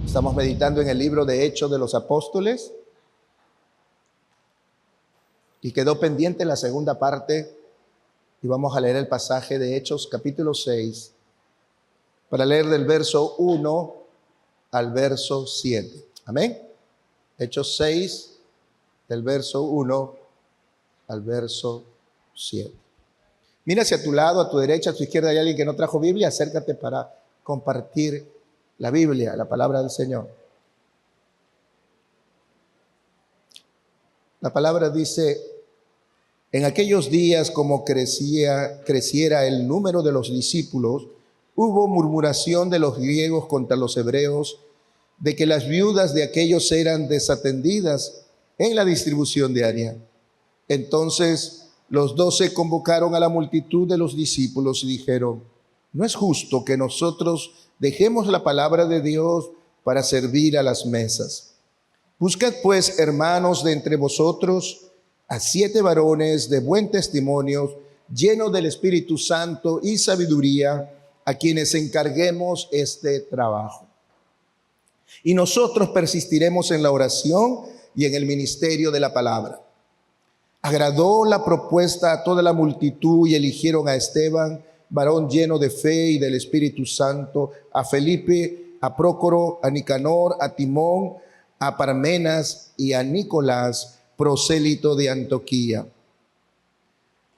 Estamos meditando en el libro de Hechos de los Apóstoles y quedó pendiente la segunda parte y vamos a leer el pasaje de Hechos capítulo 6 para leer del verso 1 al verso 7. Amén. Hechos 6 del verso 1 al verso 7. Mira hacia tu lado, a tu derecha, a tu izquierda hay alguien que no trajo Biblia, acércate para compartir la Biblia, la palabra del Señor. La palabra dice: en aquellos días, como creciera el número de los discípulos, hubo murmuración de los griegos contra los hebreos, de que las viudas de aquellos eran desatendidas en la distribución diaria. Entonces los 12 convocaron a la multitud de los discípulos y dijeron: no es justo que nosotros dejemos la palabra de Dios para servir a las mesas. Buscad pues, hermanos, de entre vosotros a 7 varones de buen testimonio, llenos del Espíritu Santo y sabiduría, a quienes encarguemos este trabajo. Y nosotros persistiremos en la oración y en el ministerio de la palabra. Agradó la propuesta a toda la multitud y eligieron a Esteban, varón lleno de fe y del Espíritu Santo, a Felipe, a Prócoro, a Nicanor, a Timón, a Parmenas y a Nicolás, prosélito de Antioquía,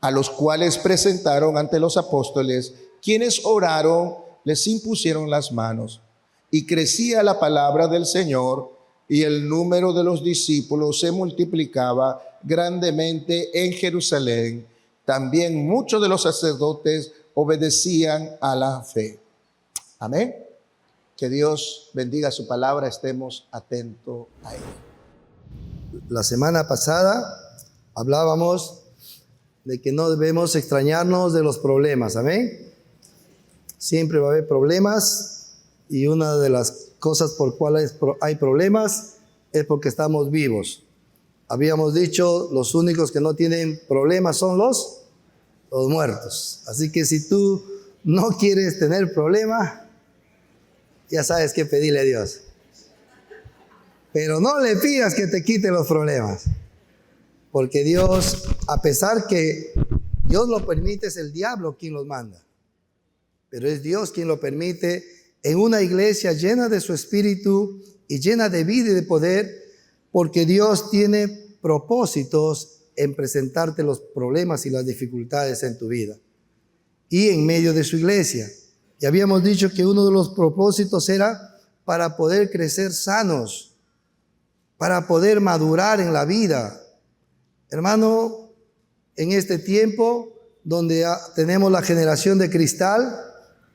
a los cuales presentaron ante los apóstoles, quienes oraron, les impusieron las manos, y crecía la palabra del Señor, y el número de los discípulos se multiplicaba grandemente en Jerusalén. También muchos de los sacerdotes obedecían a la fe. Amén. Que Dios bendiga su palabra, estemos atentos a ella. La semana pasada hablábamos de que no debemos extrañarnos de los problemas, amén. Siempre va a haber problemas y una de las cosas por cuales hay problemas es porque estamos vivos. Habíamos dicho, los únicos que no tienen problemas son los muertos. Así que si tú no quieres tener problemas, ya sabes qué pedirle a Dios. Pero no le pidas que te quite los problemas. Porque Dios, a pesar que Dios lo permite, es el diablo quien los manda. Pero es Dios quien lo permite en una iglesia llena de su espíritu y llena de vida y de poder, porque Dios tiene propósitos en presentarte los problemas y las dificultades en tu vida y en medio de su iglesia. Y habíamos dicho que uno de los propósitos era para poder crecer sanos, para poder madurar en la vida. Hermano, en este tiempo donde tenemos la generación de cristal,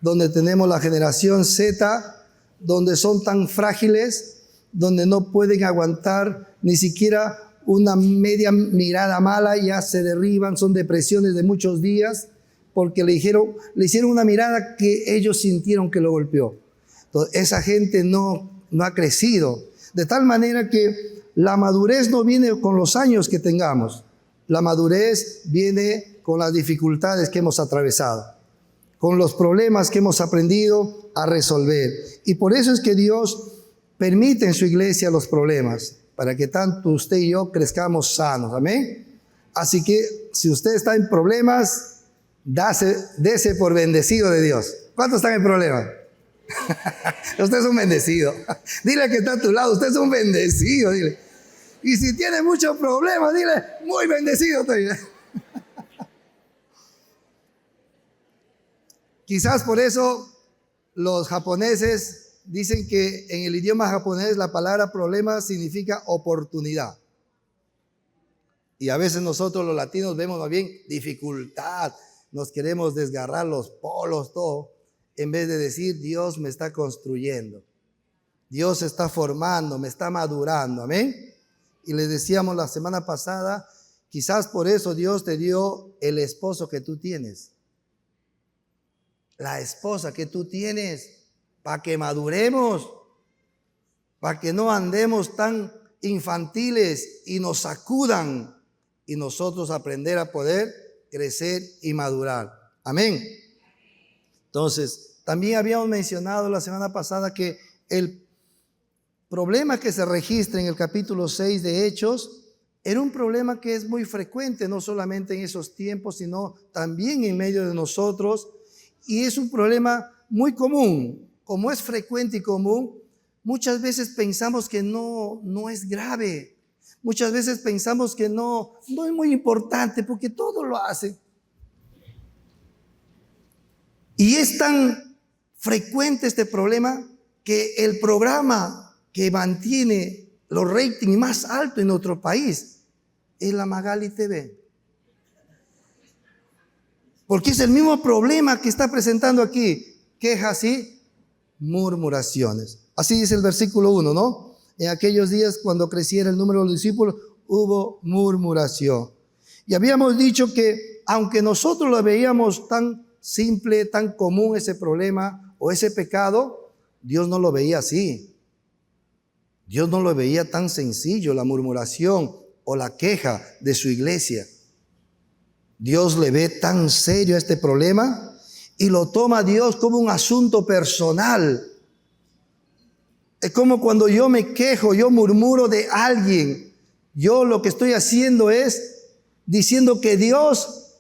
donde tenemos la generación Z, donde son tan frágiles, donde no pueden aguantar ni siquiera una media mirada mala, ya se derriban, son depresiones de muchos días, porque le hicieron una mirada que ellos sintieron que lo golpeó. Entonces, esa gente no ha crecido, de tal manera que la madurez no viene con los años que tengamos, la madurez viene con las dificultades que hemos atravesado, con los problemas que hemos aprendido a resolver. Y por eso es que Dios permite en su iglesia los problemas, para que tanto usted y yo crezcamos sanos. Amén. Así que si usted está en problemas, dese por bendecido de Dios. ¿Cuántos están en problemas? Usted es un bendecido. Dile que está a tu lado, usted es un bendecido, dile. Y si tiene muchos problemas, dile, muy bendecido estoy. Quizás por eso los japoneses dicen que en el idioma japonés la palabra problema significa oportunidad. Y a veces nosotros los latinos vemos más bien dificultad, nos queremos desgarrar los polos, todo, en vez de decir Dios me está construyendo, Dios está formando, me está madurando, amén. Y les decíamos la semana pasada, quizás por eso Dios te dio el esposo que tú tienes, la esposa que tú tienes, para que maduremos, para que no andemos tan infantiles y nos sacudan y nosotros aprender a poder crecer y madurar. Amén. Entonces, también habíamos mencionado la semana pasada que el problema que se registra en el capítulo 6 de Hechos era un problema que es muy frecuente, no solamente en esos tiempos, sino también en medio de nosotros. Y es un problema muy común. Como es frecuente y común, muchas veces pensamos que no es grave. Muchas veces pensamos que no es muy importante porque todo lo hace. Y es tan frecuente este problema que el programa que mantiene los ratings más altos en nuestro país es la Magali TV. Porque es el mismo problema que está presentando aquí. Quejas y murmuraciones. Así dice el versículo 1, ¿no? En aquellos días, cuando creciera el número de los discípulos, hubo murmuración. Y habíamos dicho que, aunque nosotros lo veíamos tan simple, tan común ese problema o ese pecado, Dios no lo veía así. Dios no lo veía tan sencillo, la murmuración o la queja de su iglesia. Dios le ve tan serio a este problema y lo toma Dios como un asunto personal. Es como cuando yo me quejo, yo murmuro de alguien. Yo lo que estoy haciendo es diciendo que Dios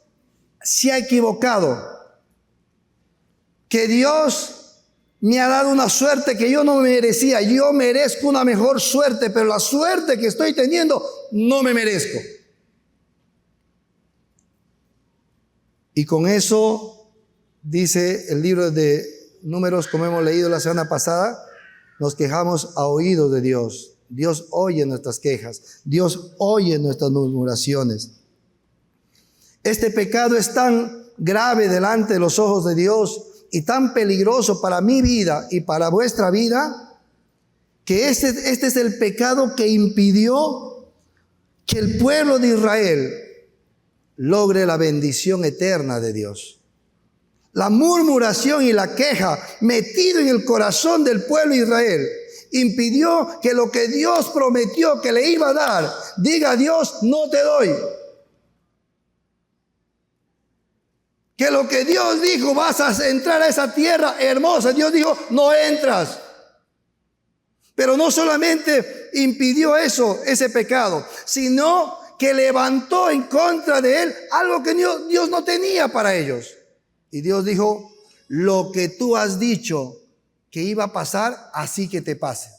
se ha equivocado, que Dios me ha dado una suerte que yo no merecía. Yo merezco una mejor suerte, pero la suerte que estoy teniendo no me merezco. Y con eso, dice el libro de Números, como hemos leído la semana pasada, nos quejamos a oídos de Dios. Dios oye nuestras quejas. Dios oye nuestras murmuraciones. Este pecado es tan grave delante de los ojos de Dios y tan peligroso para mi vida y para vuestra vida, que este es el pecado que impidió que el pueblo de Israel logre la bendición eterna de Dios. La murmuración y la queja metido en el corazón del pueblo de Israel impidió que lo que Dios prometió que le iba a dar, diga a Dios, no te doy. Que lo que Dios dijo, vas a entrar a esa tierra hermosa, Dios dijo, no entras. Pero no solamente impidió eso, ese pecado, sino que levantó en contra de él algo que Dios no tenía para ellos. Y Dios dijo, lo que tú has dicho que iba a pasar, así que te pase.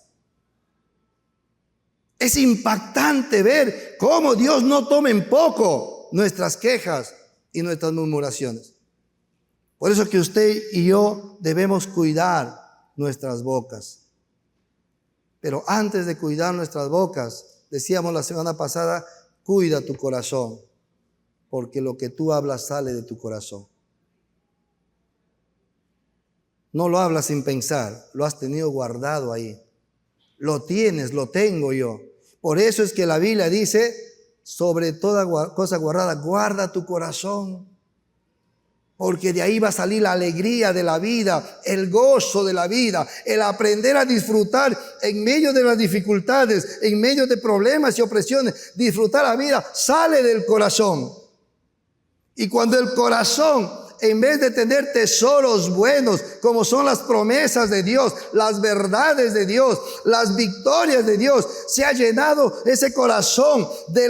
Es impactante ver cómo Dios no toma en poco nuestras quejas y nuestras murmuraciones. Por eso que usted y yo debemos cuidar nuestras bocas. Pero antes de cuidar nuestras bocas, decíamos la semana pasada, cuida tu corazón, porque lo que tú hablas sale de tu corazón. No lo hablas sin pensar, lo has tenido guardado ahí. Lo tienes, lo tengo yo. Por eso es que la Biblia dice, sobre toda cosa guardada, guarda tu corazón. Porque de ahí va a salir la alegría de la vida, el gozo de la vida, el aprender a disfrutar en medio de las dificultades, en medio de problemas y opresiones. Disfrutar la vida sale del corazón. Y cuando el corazón, en vez de tener tesoros buenos, como son las promesas de Dios, las verdades de Dios, las victorias de Dios, se ha llenado ese corazón de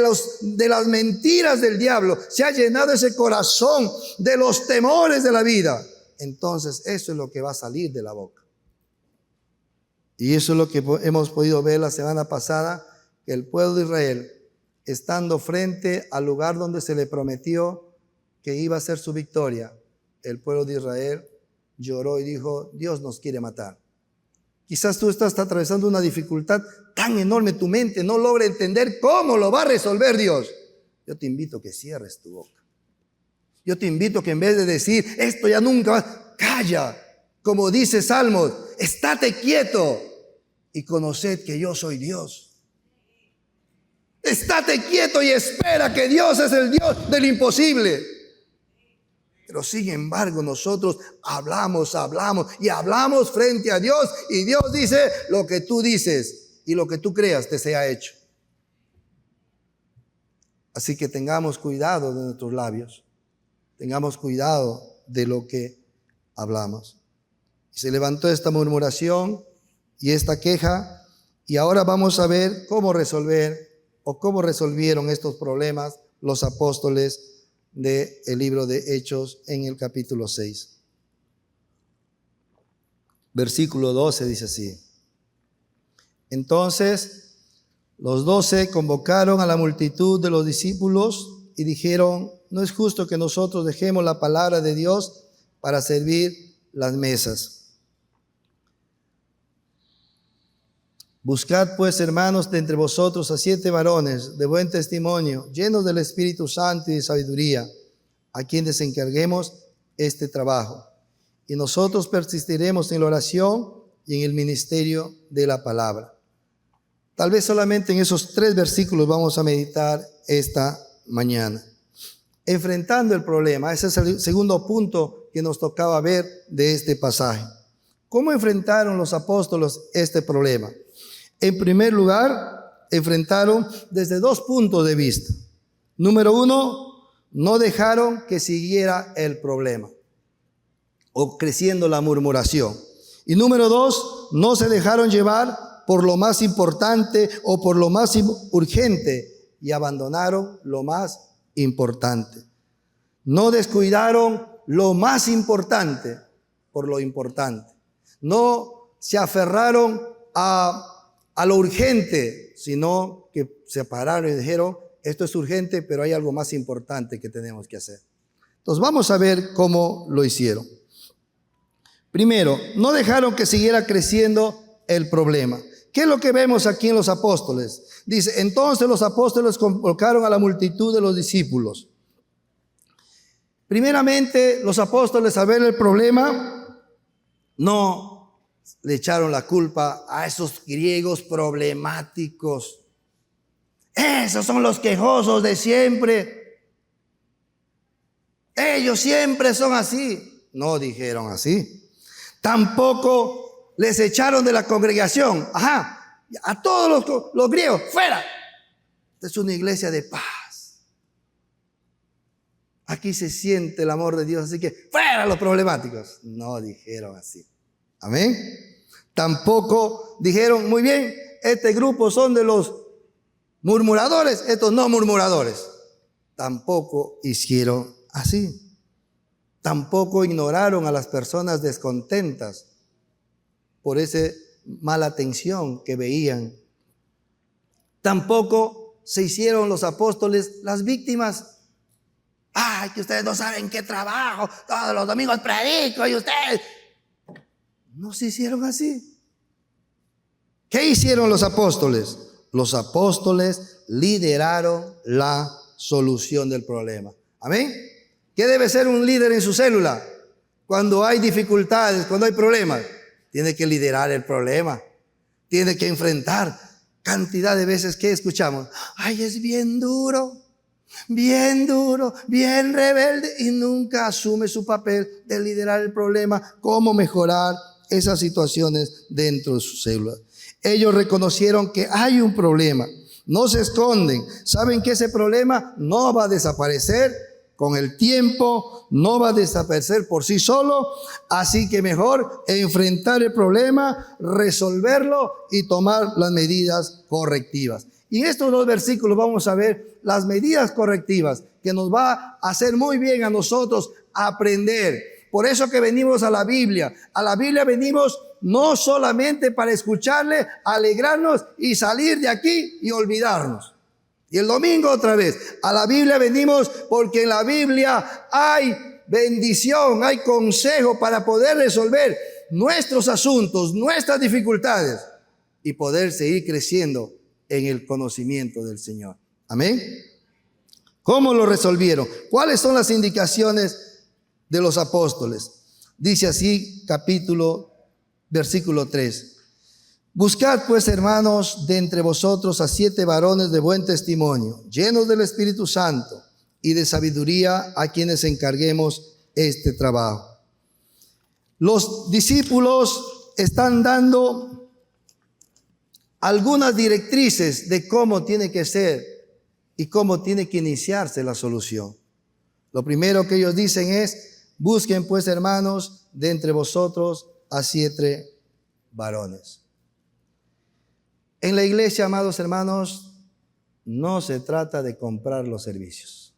las mentiras del diablo, se ha llenado ese corazón de los temores de la vida. Entonces eso es lo que va a salir de la boca. Y eso es lo que hemos podido ver la semana pasada, que el pueblo de Israel, estando frente al lugar donde se le prometió que iba a ser su victoria, el pueblo de Israel lloró y dijo, Dios nos quiere matar. Quizás tú estás atravesando una dificultad tan enorme, tu mente no logra entender cómo lo va a resolver Dios. Yo te invito a que cierres tu boca. Yo te invito a que en vez de decir, esto ya nunca va, calla. Como dice Salmos, estate quieto y conoced que yo soy Dios. Estate quieto y espera que Dios es el Dios del imposible. Pero sin embargo nosotros hablamos y hablamos frente a Dios y Dios dice lo que tú dices y lo que tú creas te sea hecho. Así que tengamos cuidado de nuestros labios, tengamos cuidado de lo que hablamos. Y se levantó esta murmuración y esta queja Y ahora vamos a ver cómo resolver o cómo resolvieron estos problemas los apóstoles del libro de Hechos en el capítulo 6. Versículo 12 dice así: entonces los 12 convocaron a la multitud de los discípulos y dijeron: no es justo que nosotros dejemos la palabra de Dios para servir las mesas. Buscad pues, hermanos, de entre vosotros a 7 varones de buen testimonio, llenos del Espíritu Santo y de sabiduría, a quienes encarguemos este trabajo. Y nosotros persistiremos en la oración y en el ministerio de la palabra. Tal vez solamente en esos 3 versículos vamos a meditar esta mañana. Enfrentando el problema, ese es el segundo punto que nos tocaba ver de este pasaje. ¿Cómo enfrentaron los apóstoles este problema? En primer lugar, enfrentaron desde 2 puntos de vista. Número 1, no dejaron que siguiera el problema o creciendo la murmuración. Y número 2, no se dejaron llevar por lo más importante o por lo más urgente y abandonaron lo más importante. No descuidaron lo más importante por lo importante. No se aferraron a lo urgente, sino que se pararon y dijeron: esto es urgente, pero hay algo más importante que tenemos que hacer. Entonces vamos a ver cómo lo hicieron. Primero, no dejaron que siguiera creciendo el problema. ¿Qué es lo que vemos aquí en los apóstoles? Dice: entonces los apóstoles convocaron a la multitud de los discípulos. Primeramente, los apóstoles, al ver el problema, no le echaron la culpa a esos griegos problemáticos. Esos son los quejosos de siempre. Ellos siempre son así. No dijeron así. Tampoco les echaron de la congregación. A todos los griegos, fuera. Esta es una iglesia de paz. Aquí se siente el amor de Dios, así que fuera los problemáticos. No dijeron así. Amén. Tampoco dijeron: muy bien, este grupo son de los murmuradores, estos no murmuradores. Tampoco hicieron así. Tampoco ignoraron a las personas descontentas por esa mala atención que veían. Tampoco se hicieron los apóstoles las víctimas. Ay, que ustedes no saben qué trabajo, todos los domingos predico y ustedes. No se hicieron así. ¿Qué hicieron los apóstoles? Los apóstoles lideraron la solución del problema. Amén. ¿Qué debe ser un líder en su célula? Cuando hay dificultades, cuando hay problemas, tiene que liderar el problema. Tiene que enfrentar. Cantidad de veces que escuchamos: ay, es bien duro, bien rebelde, y nunca asume su papel de liderar el problema, cómo mejorar esas situaciones dentro de sus células. Ellos reconocieron que hay un problema, no se esconden, saben que ese problema no va a desaparecer con el tiempo, no va a desaparecer por sí solo, así que mejor enfrentar el problema, resolverlo y tomar las medidas correctivas. Y en estos 2 versículos vamos a ver las medidas correctivas que nos va a hacer muy bien a nosotros aprender. Por eso que venimos a la Biblia. A la Biblia venimos no solamente para escucharle, alegrarnos y salir de aquí y olvidarnos. Y el domingo otra vez. A la Biblia venimos porque en la Biblia hay bendición, hay consejo para poder resolver nuestros asuntos, nuestras dificultades y poder seguir creciendo en el conocimiento del Señor. Amén. ¿Cómo lo resolvieron? ¿Cuáles son las indicaciones de los apóstoles? Dice así, versículo 3. Buscad pues, hermanos, de entre vosotros a 7 varones de buen testimonio, llenos del Espíritu Santo y de sabiduría, a quienes encarguemos este trabajo. Los discípulos están dando algunas directrices de cómo tiene que ser y cómo tiene que iniciarse la solución. Lo primero que ellos dicen es: busquen pues, hermanos, de entre vosotros a 7 varones. En la iglesia, amados hermanos, no se trata de comprar los servicios.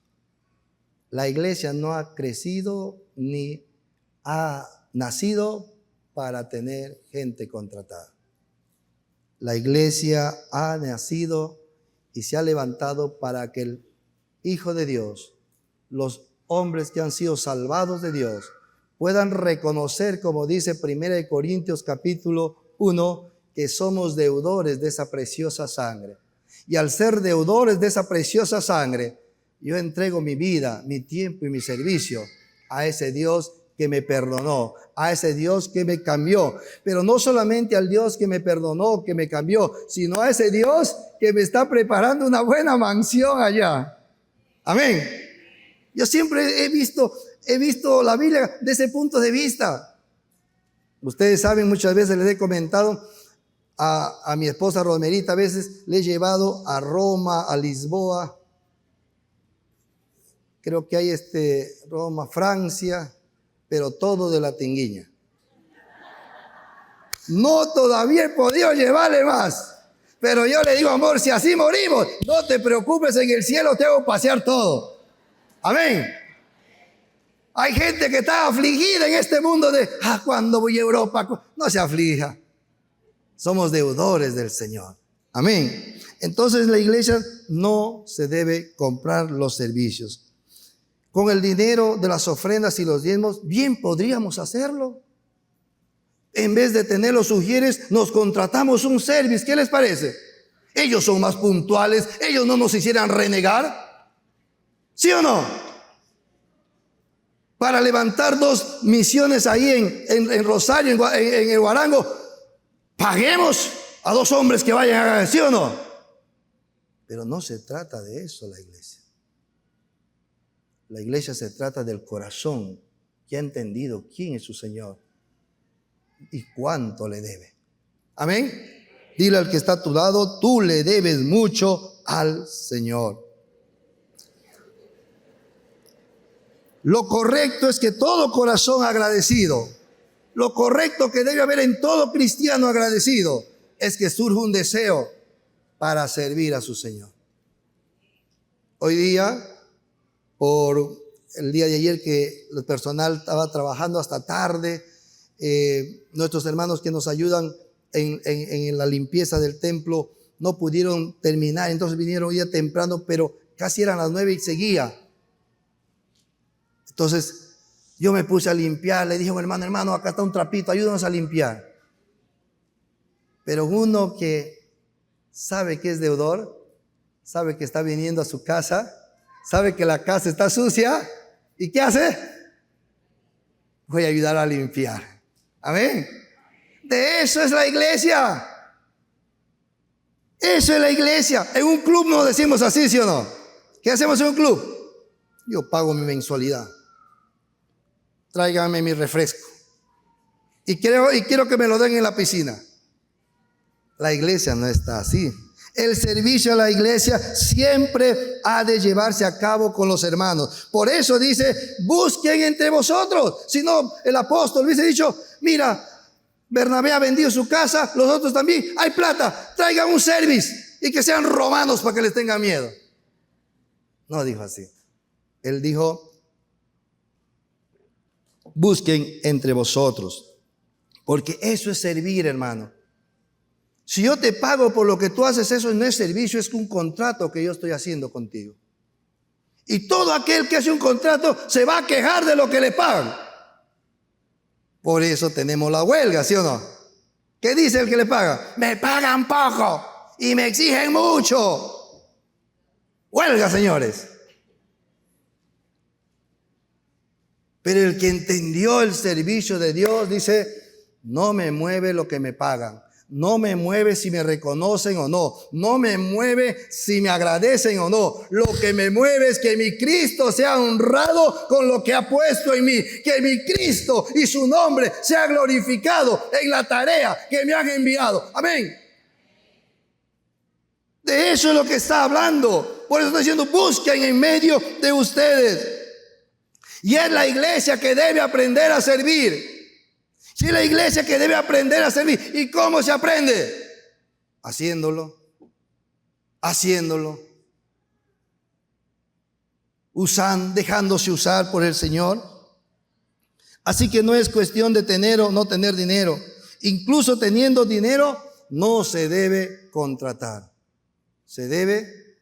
La iglesia no ha crecido ni ha nacido para tener gente contratada. La iglesia ha nacido y se ha levantado para que el Hijo de Dios, los hombres que han sido salvados de Dios, puedan reconocer, como dice 1 Corintios capítulo 1, que somos deudores de esa preciosa sangre. Y al ser deudores de esa preciosa sangre, yo entrego mi vida, mi tiempo y mi servicio a ese Dios que me perdonó, a ese Dios que me cambió. Pero no solamente al Dios que me perdonó, que me cambió, sino a ese Dios que me está preparando una buena mansión allá. Amén. Yo siempre he visto la Biblia de ese punto de vista. Ustedes saben, muchas veces les he comentado a mi esposa Romerita, a veces le he llevado a Roma, a Lisboa, creo que hay Roma, Francia, pero todo de la tinguiña. No, todavía he podido llevarle más, pero yo le digo, amor, si así morimos, no te preocupes, en el cielo te hago pasear todo. Amén. Hay gente que está afligida en este mundo de, ¿cuándo voy a Europa? No se aflija. Somos deudores del Señor. Amén. Entonces la iglesia no se debe comprar los servicios. Con el dinero de las ofrendas y los diezmos, bien podríamos hacerlo. En vez de tener los sugieres, nos contratamos un service. ¿Qué les parece? Ellos son más puntuales. Ellos no nos hicieran renegar. ¿Sí o no? Para levantar 2 misiones ahí en Rosario, en el Guarango, paguemos a 2 hombres que vayan a, ¿sí o no? Pero no se trata de eso la iglesia. La iglesia se trata del corazón que ha entendido quién es su Señor y cuánto le debe. Amén. Dile al que está a tu lado, tú le debes mucho al Señor. Lo correcto es que todo corazón agradecido, lo correcto que debe haber en todo cristiano agradecido, es que surja un deseo para servir a su Señor. Hoy día, por el día de ayer que el personal estaba trabajando hasta tarde, nuestros hermanos que nos ayudan en la limpieza del templo no pudieron terminar, entonces vinieron ya temprano, pero casi eran las 9 y seguía. Entonces yo me puse a limpiar, le dije, hermano, acá está un trapito, ayúdanos a limpiar. Pero uno que sabe que es deudor, sabe que está viniendo a su casa, sabe que la casa está sucia, ¿y qué hace? Voy a ayudar a limpiar. Amén. De eso es la iglesia. Eso es la iglesia. En un club no decimos así, ¿sí o no? ¿Qué hacemos en un club? Yo pago mi mensualidad. Tráigame mi refresco. Y quiero que me lo den en la piscina. La iglesia no está así. El servicio a la iglesia siempre ha de llevarse a cabo con los hermanos. Por eso dice, busquen entre vosotros. Si no, el apóstol hubiese dicho, mira, Bernabé ha vendido su casa, los otros también, hay plata, traigan un service y que sean romanos para que les tengan miedo. No dijo así. Él dijo, busquen entre vosotros, porque eso es servir, hermano. Si yo te pago por lo que tú haces, eso no es servicio, es un contrato que yo estoy haciendo contigo. Y todo aquel que hace un contrato se va a quejar de lo que le pagan. Por eso tenemos la huelga, ¿sí o no? ¿Qué dice el que le paga? Me pagan poco y me exigen mucho. Huelga, señores. Pero el que entendió el servicio de Dios dice, no me mueve lo que me pagan. No me mueve si me reconocen o no. No me mueve si me agradecen o no. Lo que me mueve es que mi Cristo sea honrado con lo que ha puesto en mí. Que mi Cristo y su nombre sea glorificado en la tarea que me han enviado. Amén. De eso es lo que está hablando. Por eso está diciendo, busquen en medio de ustedes. Y es la iglesia que debe aprender a servir. Si es la iglesia que debe aprender a servir. ¿Y cómo se aprende? haciéndolo, dejándose usar por el Señor. Así que no es cuestión de tener o no tener dinero. Incluso teniendo dinero, no se debe contratar. Se debe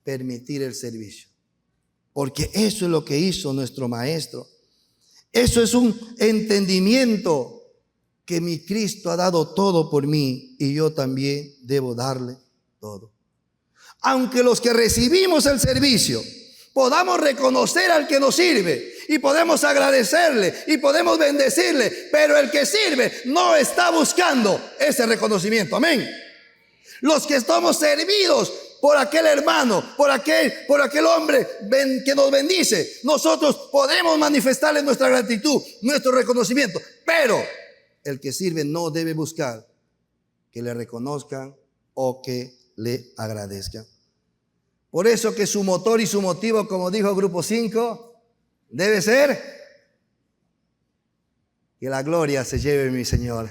permitir el servicio. Porque eso es lo que hizo nuestro Maestro. Eso es un entendimiento que mi Cristo ha dado todo por mí y yo también debo darle todo. Aunque los que recibimos el servicio podamos reconocer al que nos sirve y podemos agradecerle y podemos bendecirle, pero el que sirve no está buscando ese reconocimiento. Amén. Los que estamos servidos por aquel hermano, por aquel hombre que nos bendice, nosotros podemos manifestarle nuestra gratitud, nuestro reconocimiento, pero el que sirve no debe buscar que le reconozcan o que le agradezcan. Por eso que su motor y su motivo, como dijo Grupo 5, debe ser que la gloria se lleve mi Señor.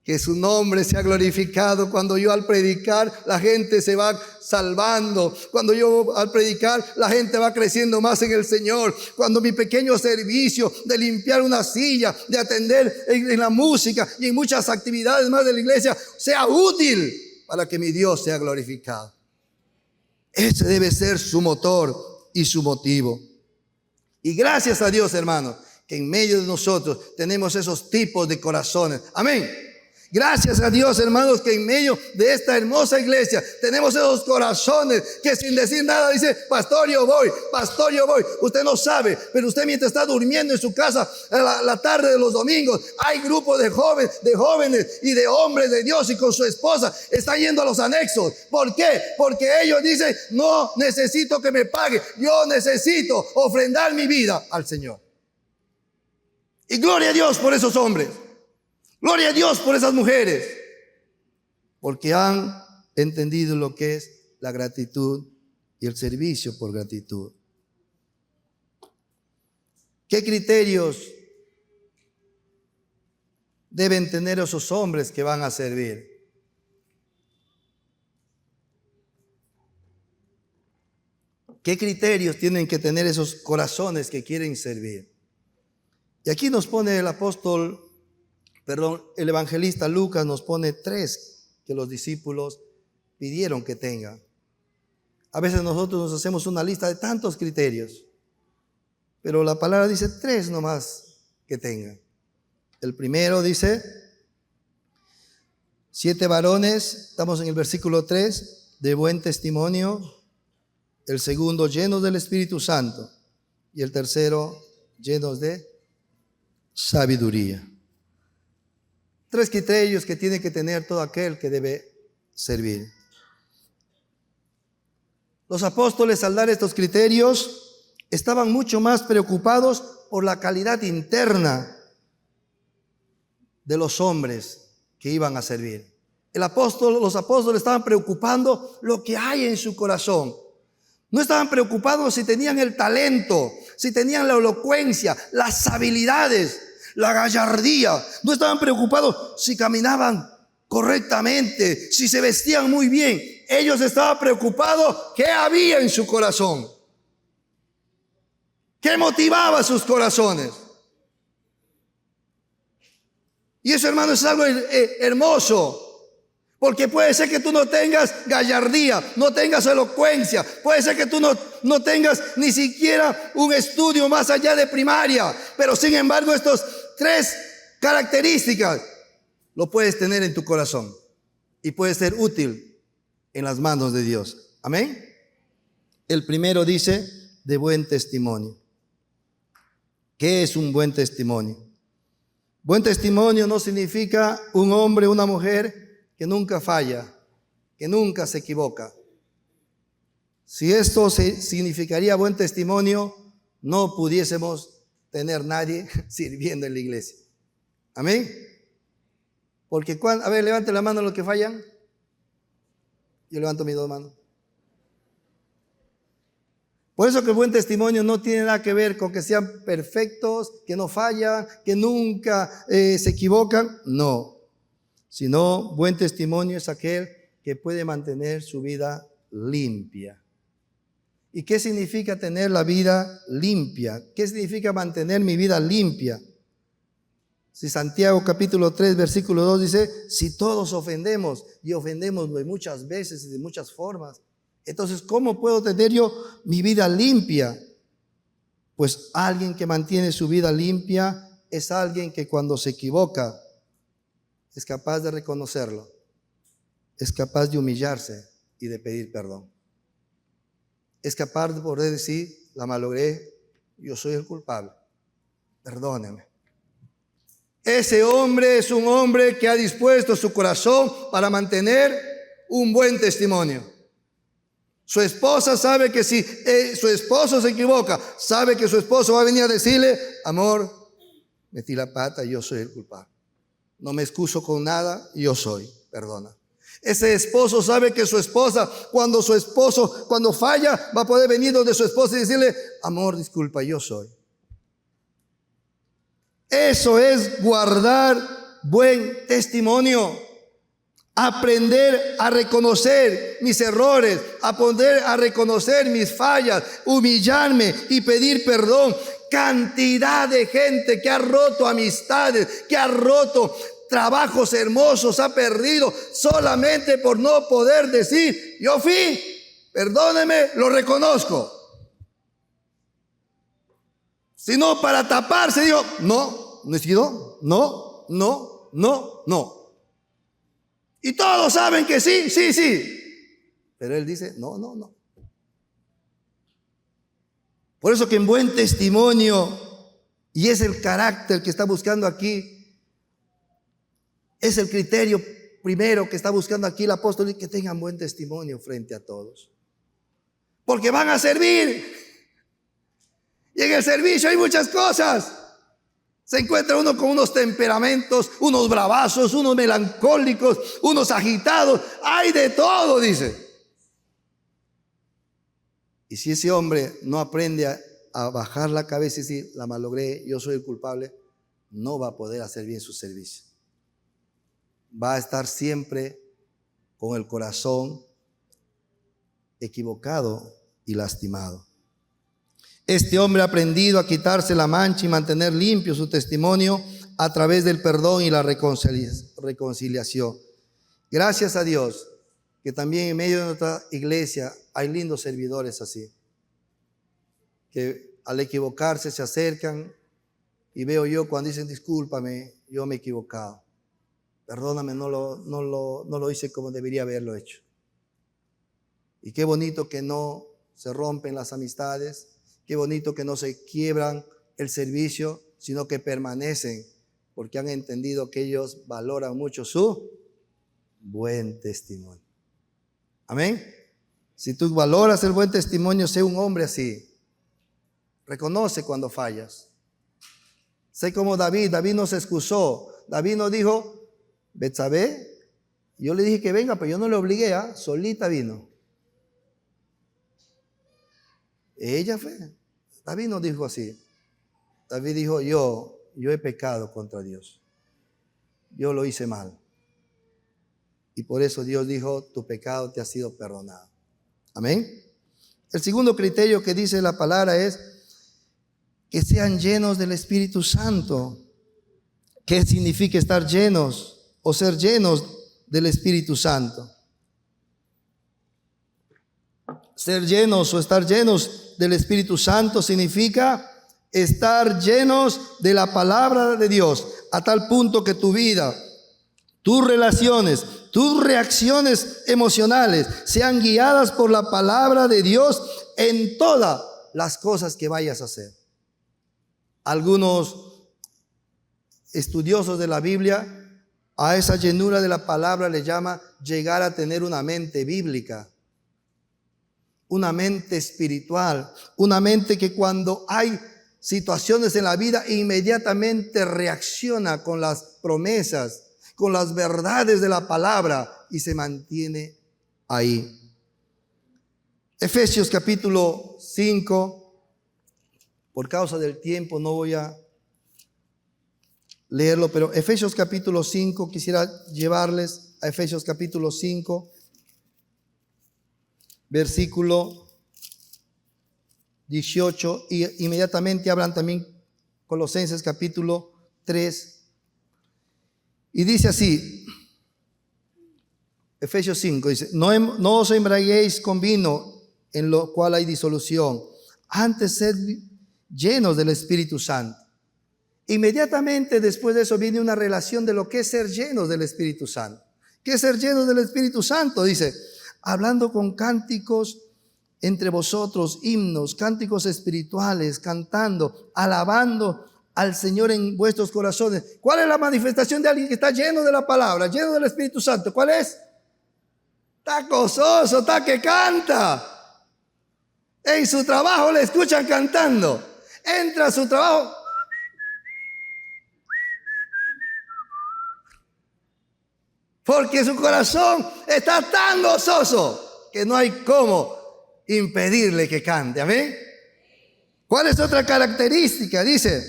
Que su nombre sea glorificado. Cuando yo al predicar, la gente se va salvando. Cuando yo al predicar, la gente va creciendo más en el Señor. Cuando mi pequeño servicio de limpiar una silla, de atender en la música y en muchas actividades más de la iglesia, sea útil para que mi Dios sea glorificado. Ese debe ser su motor y su motivo. Y gracias a Dios, hermanos, que en medio de nosotros tenemos esos tipos de corazones. Amén. Gracias a Dios, hermanos, que en medio de esta hermosa iglesia tenemos esos corazones que sin decir nada dice: pastor, yo voy, pastor, yo voy. Usted no sabe, pero usted mientras está durmiendo en su casa la tarde de los domingos, hay grupos de jóvenes y de hombres de Dios y con su esposa están yendo a los anexos. ¿Por qué? Porque ellos dicen: no necesito que me pague, yo necesito ofrendar mi vida al Señor. Y gloria a Dios por esos hombres. Gloria a Dios por esas mujeres, porque han entendido lo que es la gratitud y el servicio por gratitud. ¿Qué criterios deben tener esos hombres que van a servir? ¿Qué criterios tienen que tener esos corazones que quieren servir? Y aquí nos pone el evangelista Lucas nos pone 3 que los discípulos pidieron que tengan. A veces nosotros nos hacemos una lista de tantos criterios, pero la palabra dice 3 nomás que tengan. El primero dice: 7 varones, estamos en el versículo 3, de buen testimonio. El segundo, llenos del Espíritu Santo. Y el tercero, llenos de sabiduría. 3 criterios que tiene que tener todo aquel que debe servir. Los apóstoles, al dar estos criterios, estaban mucho más preocupados por la calidad interna de los hombres que iban a servir. Los apóstoles estaban preocupando lo que hay en su corazón. No estaban preocupados si tenían el talento, si tenían la elocuencia, las habilidades, la gallardía. No estaban preocupados si caminaban correctamente, si se vestían muy bien. Ellos estaban preocupados qué había en su corazón, qué motivaba sus corazones. Y eso, hermano, es algo hermoso. Porque puede ser que tú no tengas gallardía, no tengas elocuencia. Puede ser que tú no tengas ni siquiera un estudio más allá de primaria. Pero sin embargo, estos 3 características lo puedes tener en tu corazón. Y puede ser útil en las manos de Dios. Amén. El primero dice: de buen testimonio. ¿Qué es un buen testimonio? Buen testimonio no significa un hombre o una mujer que nunca falla, que nunca se equivoca. Si esto significaría buen testimonio, no pudiésemos tener nadie sirviendo en la iglesia. Amén. Porque a ver, levante la mano los que fallan. Yo levanto mis 2 manos. Por eso que el buen testimonio no tiene nada que ver con que sean perfectos, que no fallan, que nunca se equivocan. No. sino buen testimonio es aquel que puede mantener su vida limpia. ¿Y qué significa tener la vida limpia? ¿Qué significa mantener mi vida limpia? Si Santiago capítulo 3 versículo 2 dice, si todos ofendemos, y ofendemos de muchas veces y de muchas formas, entonces ¿cómo puedo tener yo mi vida limpia? Pues alguien que mantiene su vida limpia es alguien que cuando se equivoca es capaz de reconocerlo, es capaz de humillarse y de pedir perdón. Es capaz de poder decir, la malogré, yo soy el culpable, perdóneme. Ese hombre es un hombre que ha dispuesto su corazón para mantener un buen testimonio. Su esposa sabe que si su esposo se equivoca, sabe que su esposo va a venir a decirle, amor, metí la pata, yo soy el culpable. No me excuso con nada, yo soy, perdona. Ese esposo sabe que su esposa, cuando falla, va a poder venir donde su esposa y decirle, amor, disculpa, yo soy. Eso es guardar buen testimonio. Aprender a reconocer mis errores, aprender a reconocer mis fallas, humillarme y pedir perdón. Cantidad de gente que ha roto amistades, que ha roto trabajos hermosos, ha perdido solamente por no poder decir, yo fui, perdóneme, lo reconozco. Sino para taparse, digo, no he sido, no. Y todos saben que sí. Pero él dice, no. Por eso que en buen testimonio, y es el carácter que está buscando aquí, es el criterio primero que está buscando aquí el apóstol, que tengan buen testimonio frente a todos. Porque van a servir. Y en el servicio hay muchas cosas. Se encuentra uno con unos temperamentos, unos bravazos, unos melancólicos, unos agitados. Hay de todo, dice. Y si ese hombre no aprende a bajar la cabeza y decir, la malogré, yo soy el culpable, no va a poder hacer bien su servicio. Va a estar siempre con el corazón equivocado y lastimado. Este hombre ha aprendido a quitarse la mancha y mantener limpio su testimonio a través del perdón y la reconciliación. Gracias a Dios que también en medio de nuestra iglesia hay lindos servidores así, que al equivocarse se acercan y veo yo cuando dicen discúlpame, yo me he equivocado. Perdóname, no lo hice como debería haberlo hecho. Y qué bonito que no se rompen las amistades, qué bonito que no se quiebran el servicio, sino que permanecen, porque han entendido que ellos valoran mucho su buen testimonio. Amén. Si tú valoras el buen testimonio, sé un hombre así. Reconoce cuando fallas. Sé como David no se excusó. David no dijo, Betsabé, yo le dije que venga, pero yo no le obligué, solita vino. Ella fue. David no dijo así. David dijo, yo he pecado contra Dios. Yo lo hice mal. Y por eso Dios dijo, tu pecado te ha sido perdonado. Amén. El segundo criterio que dice la palabra es que sean llenos del Espíritu Santo. ¿Qué significa estar llenos o ser llenos del Espíritu Santo? Ser llenos o estar llenos del Espíritu Santo significa estar llenos de la palabra de Dios, a tal punto que tu vida, tus relaciones, tus reacciones emocionales sean guiadas por la palabra de Dios en todas las cosas que vayas a hacer. Algunos estudiosos de la Biblia a esa llenura de la palabra le llama llegar a tener una mente bíblica, una mente espiritual, una mente que cuando hay situaciones en la vida inmediatamente reacciona con las promesas, con las verdades de la palabra y se mantiene ahí. Efesios capítulo 5, por causa del tiempo no voy a leerlo, pero Efesios capítulo 5, quisiera llevarles a Efesios capítulo 5, versículo 18, y inmediatamente hablan también Colosenses capítulo 3, y dice así, Efesios 5, dice, no os embriaguéis con vino, en lo cual hay disolución, antes sed llenos del Espíritu Santo. Inmediatamente después de eso viene una relación de lo que es ser llenos del Espíritu Santo. ¿Qué es ser llenos del Espíritu Santo? Dice, hablando con cánticos entre vosotros, himnos, cánticos espirituales, cantando, alabando al Señor en vuestros corazones. ¿Cuál es la manifestación de alguien que está lleno de la palabra, lleno del Espíritu Santo? ¿Cuál es? Está gozoso, está que canta. En su trabajo le escuchan cantando. Entra a su trabajo. Porque su corazón está tan gozoso que no hay cómo impedirle que cante. ¿Amén? ¿Cuál es otra característica? Dice,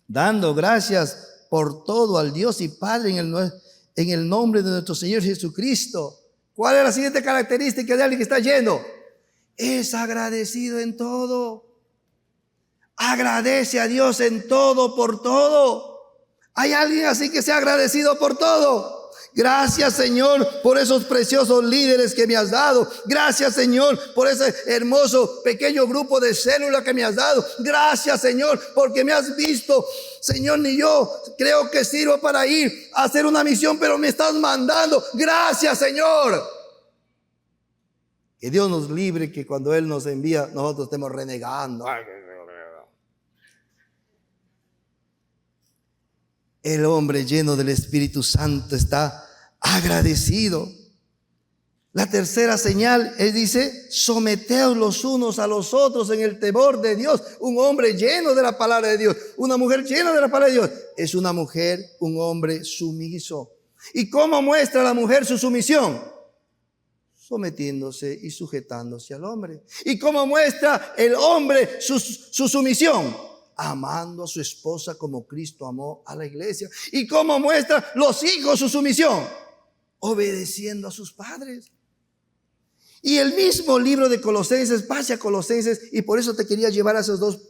dando gracias por todo al Dios y Padre en el nombre de nuestro Señor Jesucristo. ¿Cuál es la siguiente característica de alguien que está lleno? Es agradecido en todo. Agradece a Dios en todo, por todo. ¿Hay alguien así que sea agradecido por todo? Gracias, Señor, por esos preciosos líderes que me has dado. Gracias, Señor, por ese hermoso pequeño grupo de célula que me has dado. Gracias, Señor, porque me has visto. Señor, ni yo creo que sirvo para ir a hacer una misión, pero me estás mandando. Gracias, Señor. Que Dios nos libre que cuando Él nos envía, nosotros estemos renegando. El hombre lleno del Espíritu Santo está agradecido. La tercera señal, Él dice, someteos los unos a los otros en el temor de Dios. Un hombre lleno de la palabra de Dios, una mujer llena de la palabra de Dios, es una mujer, un hombre sumiso. ¿Y cómo muestra la mujer su sumisión? Sometiéndose y sujetándose al hombre. ¿Y cómo muestra el hombre su sumisión? Amando a su esposa como Cristo amó a la iglesia. ¿Y cómo muestra los hijos su sumisión? Obedeciendo a sus padres. Y el mismo libro de Colosenses, pase a Colosenses, y por eso te quería llevar a esos dos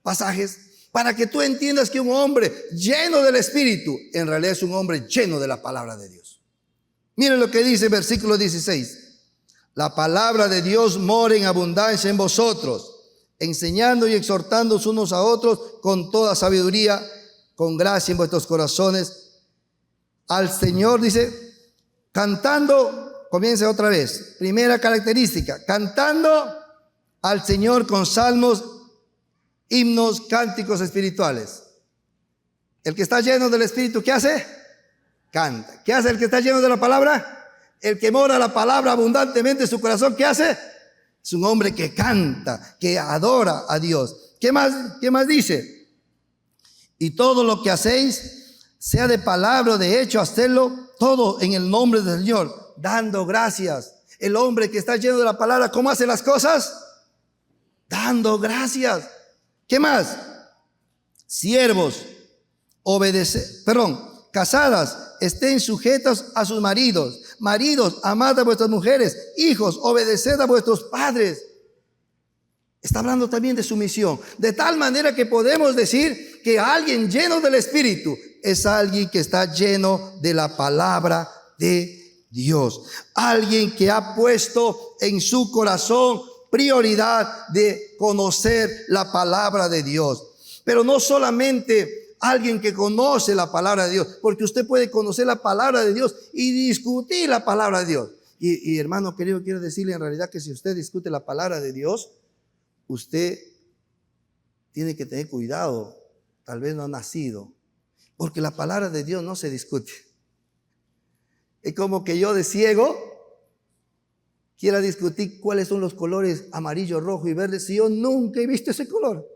pasajes, para que tú entiendas que un hombre lleno del Espíritu, en realidad es un hombre lleno de la palabra de Dios. Miren lo que dice el versículo 16. La palabra de Dios mora en abundancia en vosotros, enseñando y exhortando unos a otros con toda sabiduría, con gracia en vuestros corazones. Al Señor, dice, cantando, comienza otra vez. Primera característica, cantando al Señor con salmos, himnos, cánticos espirituales. El que está lleno del Espíritu, ¿qué hace? Canta. ¿Qué hace el que está lleno de la palabra? El que mora la palabra abundantemente en su corazón, ¿qué hace? Es un hombre que canta, que adora a Dios. ¿Qué más dice? Y todo lo que hacéis, sea de palabra o de hecho, hacedlo todo en el nombre del Señor, dando gracias. El hombre que está lleno de la palabra, ¿cómo hace las cosas? Dando gracias. ¿Qué más? Siervos, casadas, estén sujetas a sus maridos. Maridos, amad a vuestras mujeres. Hijos, obedeced a vuestros padres. Está hablando también de sumisión. De tal manera que podemos decir que alguien lleno del Espíritu es alguien que está lleno de la palabra de Dios. Alguien que ha puesto en su corazón prioridad de conocer la palabra de Dios. Pero no solamente alguien que conoce la palabra de Dios, porque usted puede conocer la palabra de Dios y discutir la palabra de Dios. Y hermano querido, quiero decirle en realidad que si usted discute la palabra de Dios, usted tiene que tener cuidado. Tal vez no ha nacido, porque la palabra de Dios no se discute. Es como que yo de ciego quiera discutir cuáles son los colores amarillo, rojo y verde si yo nunca he visto ese color.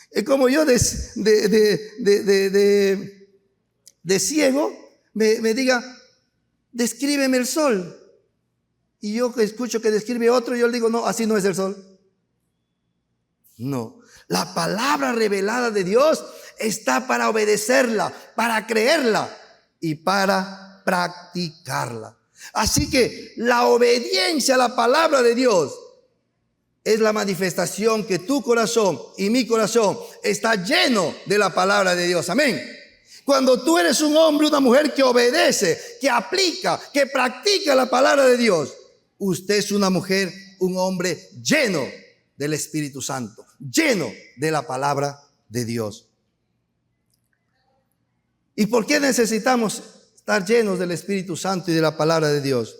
Es como yo de ciego me diga, descríbeme el sol. Y yo que escucho que describe otro, yo le digo, no, así no es el sol. No, la palabra revelada de Dios está para obedecerla, para creerla y para practicarla. Así que la obediencia a la palabra de Dios es la manifestación que tu corazón y mi corazón está lleno de la palabra de Dios. Amén. Cuando tú eres un hombre, una mujer que obedece, que aplica, que practica la palabra de Dios, usted es una mujer, un hombre lleno del Espíritu Santo, lleno de la palabra de Dios. ¿Y por qué necesitamos estar llenos del Espíritu Santo y de la palabra de Dios?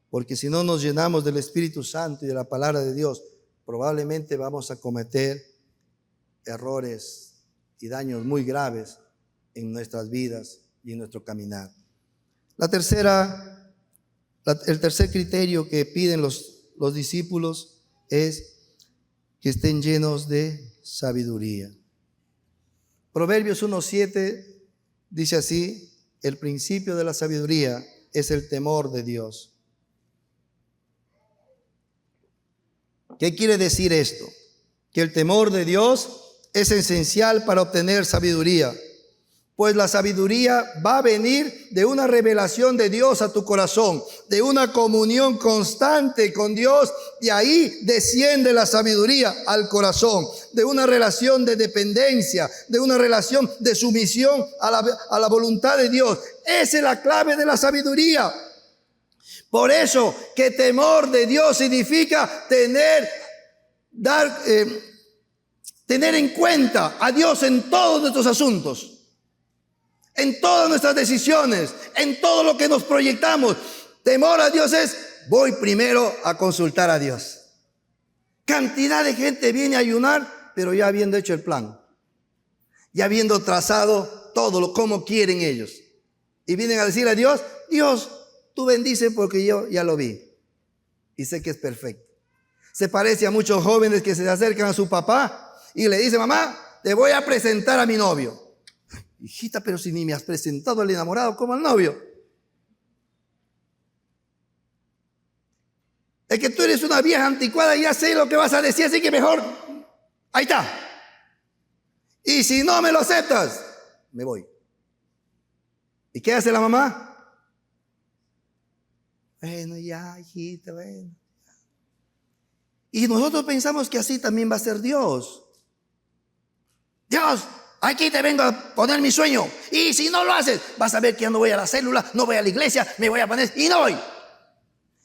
Porque si no nos llenamos del Espíritu Santo y de la palabra de Dios, probablemente vamos a cometer errores y daños muy graves en nuestras vidas y en nuestro caminar. El tercer criterio que piden los discípulos es que estén llenos de sabiduría. Proverbios 1:7 dice así: el principio de la sabiduría es el temor de Dios. ¿Qué quiere decir esto? Que el temor de Dios es esencial para obtener sabiduría, pues la sabiduría va a venir de una revelación de Dios a tu corazón, de una comunión constante con Dios, y ahí desciende la sabiduría al corazón, de una relación de dependencia, de una relación de sumisión a la voluntad de Dios. Esa es la clave de la sabiduría. Por eso que temor de Dios significa tener en cuenta a Dios en todos nuestros asuntos, en todas nuestras decisiones, en todo lo que nos proyectamos. Temor a Dios es: voy primero a consultar a Dios. Cantidad de gente viene a ayunar, pero ya habiendo hecho el plan, ya habiendo trazado todo como quieren ellos, y vienen a decirle a Dios: Dios, tú bendice porque yo ya lo vi y sé que es perfecto. Se parece a muchos jóvenes que se acercan a su papá y le dicen: mamá, te voy a presentar a mi novio. Hijita, pero si ni me has presentado al enamorado como al novio. Es que tú eres una vieja anticuada y ya sé lo que vas a decir, así que mejor, ahí está. Y si no me lo aceptas, me voy. ¿Y qué hace la mamá? Bueno, ya, hijita, bueno. Y nosotros pensamos que así también va a ser Dios. Dios, aquí te vengo a poner mi sueño. Y si no lo haces, vas a ver que ya no voy a la célula, no voy a la iglesia, me voy a poner y no voy.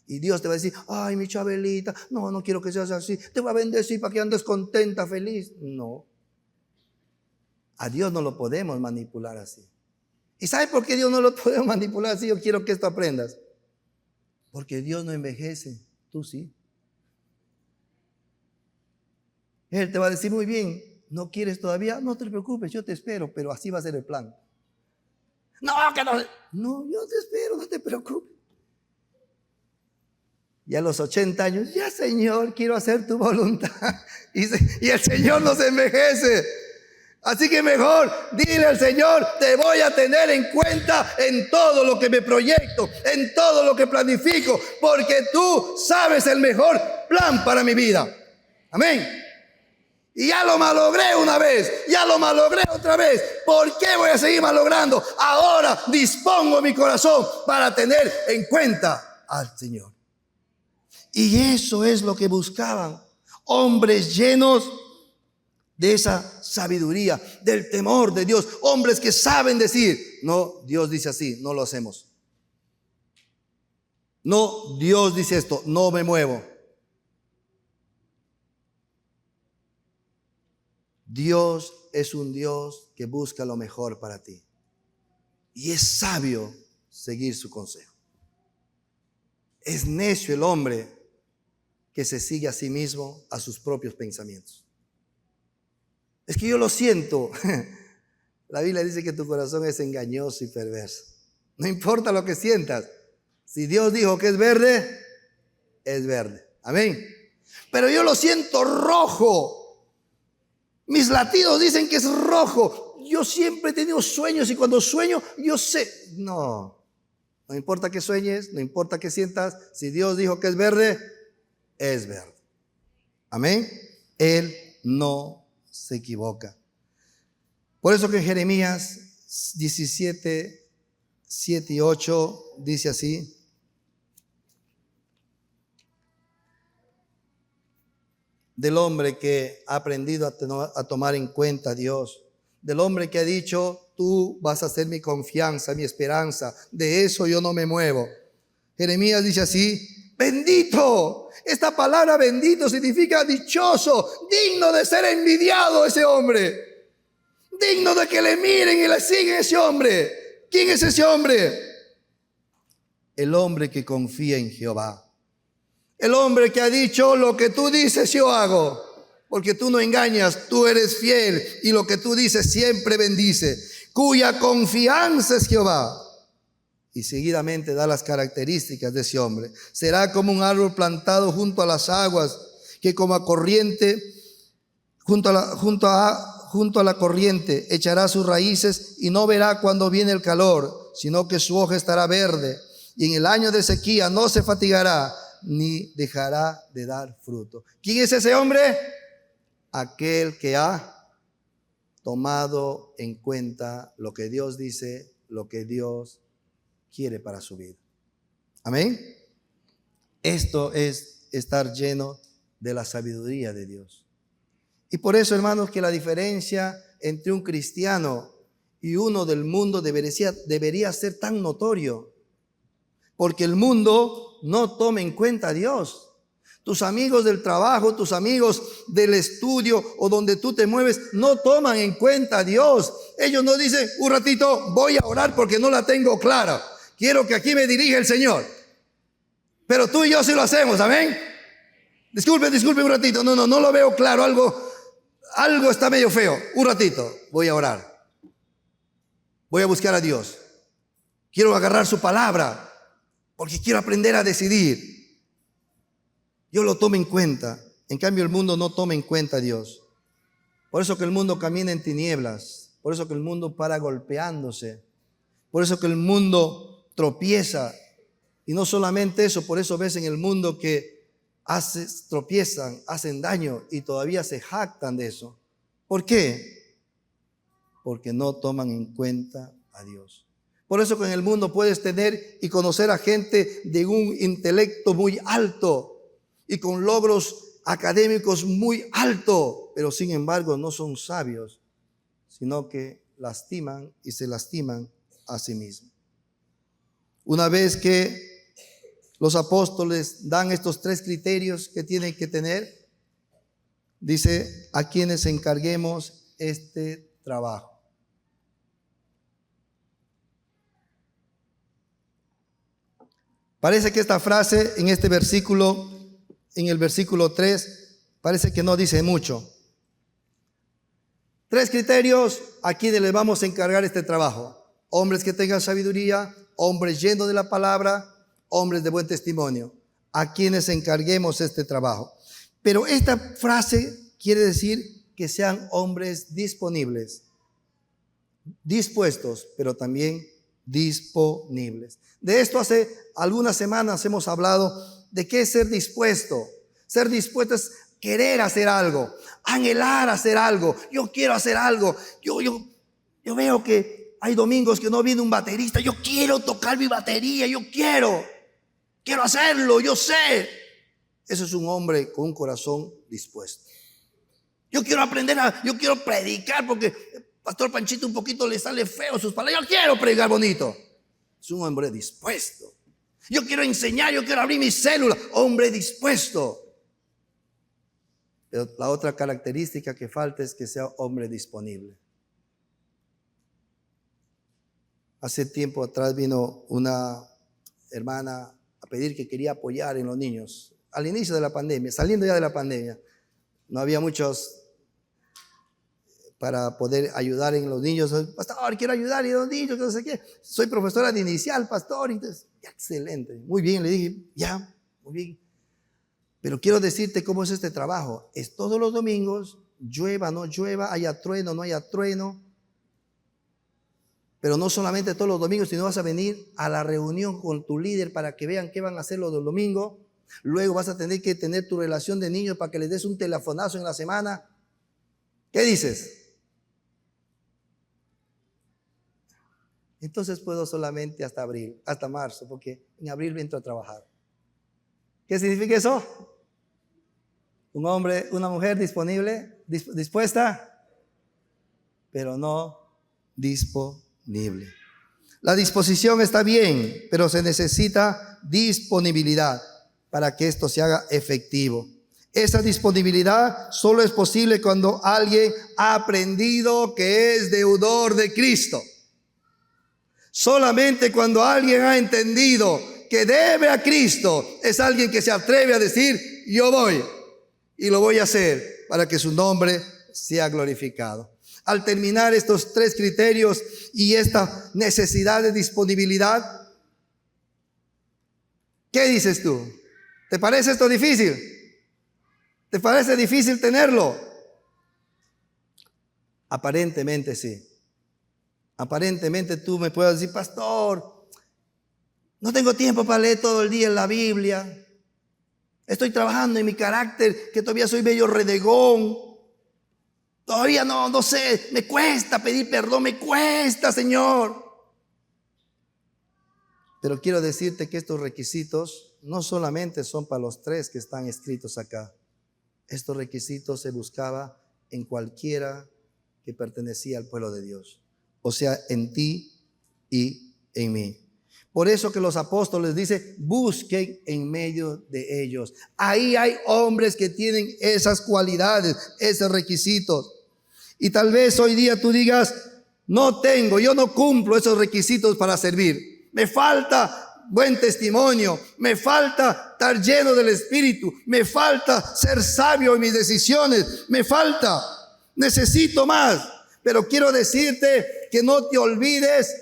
Y Dios te va a decir: ay, mi Chabelita, no quiero que seas así. Te voy a bendecir para que andes contenta, feliz. No. A Dios no lo podemos manipular así. ¿Y sabes por qué Dios no lo podemos manipular así? Yo quiero que esto aprendas. Porque Dios no envejece, tú sí. Él te va a decir: muy bien, ¿no quieres todavía? No te preocupes, yo te espero, pero así va a ser el plan. No, que no. No, yo te espero, no te preocupes. Y a los 80 años, ya Señor, quiero hacer tu voluntad. Y el Señor nos envejece. Así que mejor dile al Señor: te voy a tener en cuenta en todo lo que me proyecto, en todo lo que planifico, porque tú sabes el mejor plan para mi vida. Amén. Y ya lo malogré una vez, ya lo malogré otra vez. ¿Por qué voy a seguir malogrando? Ahora dispongo mi corazón para tener en cuenta al Señor. Y eso es lo que buscaban, hombres llenos de esa sabiduría, del temor de Dios, hombres que saben decir: no, Dios dice así, no lo hacemos. No, Dios dice esto, no me muevo. Dios es un Dios que busca lo mejor para ti. Y es sabio seguir su consejo. Es necio el hombre que se sigue a sí mismo, a sus propios pensamientos. Es que yo lo siento. La Biblia dice que tu corazón es engañoso y perverso. No importa lo que sientas. Si Dios dijo que es verde, es verde. Amén. Pero yo lo siento rojo. Mis latidos dicen que es rojo. Yo siempre he tenido sueños y cuando sueño, yo sé. No importa que sueñes, no importa que sientas. Si Dios dijo que es verde, es verde. Amén. Él no se equivoca. Por eso que en Jeremías 17, 7 y 8 dice así: del hombre que ha aprendido a tomar en cuenta a Dios, del hombre que ha dicho, tú vas a ser mi confianza, mi esperanza, de eso yo no me muevo. Jeremías dice así: bendito. Esta palabra bendito significa dichoso, digno de ser envidiado ese hombre, digno de que le miren y le siguen ese hombre. ¿Quién es ese hombre? El hombre que confía en Jehová. El hombre que ha dicho, lo que tú dices yo hago, porque tú no engañas, tú eres fiel y lo que tú dices siempre bendice, cuya confianza es Jehová. Y seguidamente da las características de ese hombre. Será como un árbol plantado junto a las aguas, que como a corriente, junto a la corriente, echará sus raíces y no verá cuando viene el calor, sino que su hoja estará verde. Y en el año de sequía no se fatigará, ni dejará de dar fruto. ¿Quién es ese hombre? Aquel que ha tomado en cuenta lo que Dios dice, lo que Dios quiere para su vida. Amén. Esto es estar lleno de la sabiduría de Dios. Y por eso, hermanos, que la diferencia entre un cristiano y uno del mundo debería ser tan notorio. Porque el mundo no toma en cuenta a Dios. Tus amigos del trabajo, tus amigos del estudio o donde tú te mueves, no toman en cuenta a Dios. Ellos no dicen, un ratito voy a orar porque no la tengo clara. Quiero que aquí me dirija el Señor. Pero tú y yo sí lo hacemos, amén. Disculpe un ratito. No lo veo claro. Algo está medio feo. Un ratito, voy a orar. Voy a buscar a Dios. Quiero agarrar su palabra porque quiero aprender a decidir. Yo lo tomo en cuenta. En cambio, el mundo no toma en cuenta a Dios. Por eso que el mundo camina en tinieblas. Por eso que el mundo para golpeándose. Por eso que el mundo tropieza. Y no solamente eso, por eso ves en el mundo que tropiezan, hacen daño y todavía se jactan de eso. ¿Por qué? Porque no toman en cuenta a Dios. Por eso que en el mundo puedes tener y conocer a gente de un intelecto muy alto y con logros académicos muy altos, pero sin embargo no son sabios, sino que lastiman y se lastiman a sí mismos. Una vez que los apóstoles dan estos 3 criterios que tienen que tener, dice, a quienes encarguemos este trabajo. Parece que esta frase en este versículo, en el versículo 3, parece que no dice mucho. 3 criterios a quienes les vamos a encargar este trabajo. Hombres que tengan sabiduría, hombres llenos de la palabra, hombres de buen testimonio, a quienes encarguemos este trabajo. Pero esta frase quiere decir que sean hombres disponibles, dispuestos, pero también disponibles. De esto hace algunas semanas hemos hablado de qué es ser dispuesto. Ser dispuesto es querer hacer algo, anhelar hacer algo. Yo quiero hacer algo. Yo veo que hay domingos que no viene un baterista. Yo quiero tocar mi batería. Quiero hacerlo. Yo sé. Eso es un hombre con un corazón dispuesto. Yo quiero quiero predicar porque Pastor Panchito un poquito le sale feo sus palabras. Yo quiero predicar bonito. Es un hombre dispuesto. Yo quiero enseñar, yo quiero abrir mi célula. Hombre dispuesto. Pero la otra característica que falta es que sea hombre disponible. Hace tiempo atrás vino una hermana a pedir que quería apoyar en los niños. Al inicio de la pandemia, saliendo ya de la pandemia, no había muchos para poder ayudar en los niños. Pastor, quiero ayudar en los niños, no sé qué. Soy profesora de inicial, pastor. Entonces, excelente. Muy bien, le dije, ya, muy bien. Pero quiero decirte cómo es este trabajo. Es todos los domingos, llueva, no llueva, haya trueno, no haya trueno. Pero no solamente todos los domingos, sino vas a venir a la reunión con tu líder para que vean qué van a hacer los del domingo. Luego vas a tener que tener tu relación de niños para que les des un telefonazo en la semana. ¿Qué dices? entonces puedo solamente hasta abril, hasta marzo, porque en abril entro a trabajar. ¿Qué significa eso? Un hombre, una mujer disponible, dispuesta, pero no disponible. La disposición está bien, pero se necesita disponibilidad para que esto se haga efectivo. Esa disponibilidad solo es posible cuando alguien ha aprendido que es deudor de Cristo. Solamente cuando alguien ha entendido que debe a Cristo, es alguien que se atreve a decir, yo voy y lo voy a hacer para que su nombre sea glorificado. Al terminar estos 3 criterios y esta necesidad de disponibilidad, ¿qué dices tú? ¿Te parece esto difícil? ¿Te parece difícil tenerlo? Aparentemente sí. Aparentemente tú me puedes decir, pastor, no tengo tiempo para leer todo el día en la Biblia. Estoy trabajando en mi carácter, que todavía soy medio renegón. Todavía no sé, me cuesta pedir perdón, me cuesta, Señor. Pero quiero decirte que estos requisitos no solamente son para los 3 que están escritos acá. Estos requisitos se buscaba en cualquiera que pertenecía al pueblo de Dios. O sea, en ti y en mí. Por eso que los apóstoles dicen, busquen en medio de ellos. Ahí hay hombres que tienen esas cualidades, esos requisitos. Y tal vez hoy día tú digas, yo no cumplo esos requisitos para servir. Me falta buen testimonio, me falta estar lleno del Espíritu, me falta ser sabio en mis decisiones, necesito más. Pero quiero decirte que no te olvides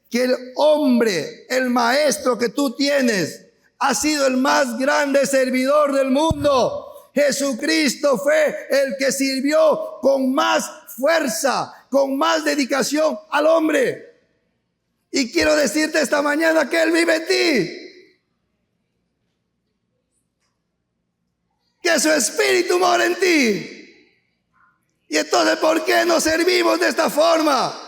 que el hombre, el maestro que tú tienes, ha sido el más grande servidor del mundo. Jesucristo fue el que sirvió con más fuerza, con más dedicación al hombre. Y quiero decirte esta mañana que Él vive en ti, que su Espíritu mora en ti. Y entonces, ¿por qué no servimos de esta forma?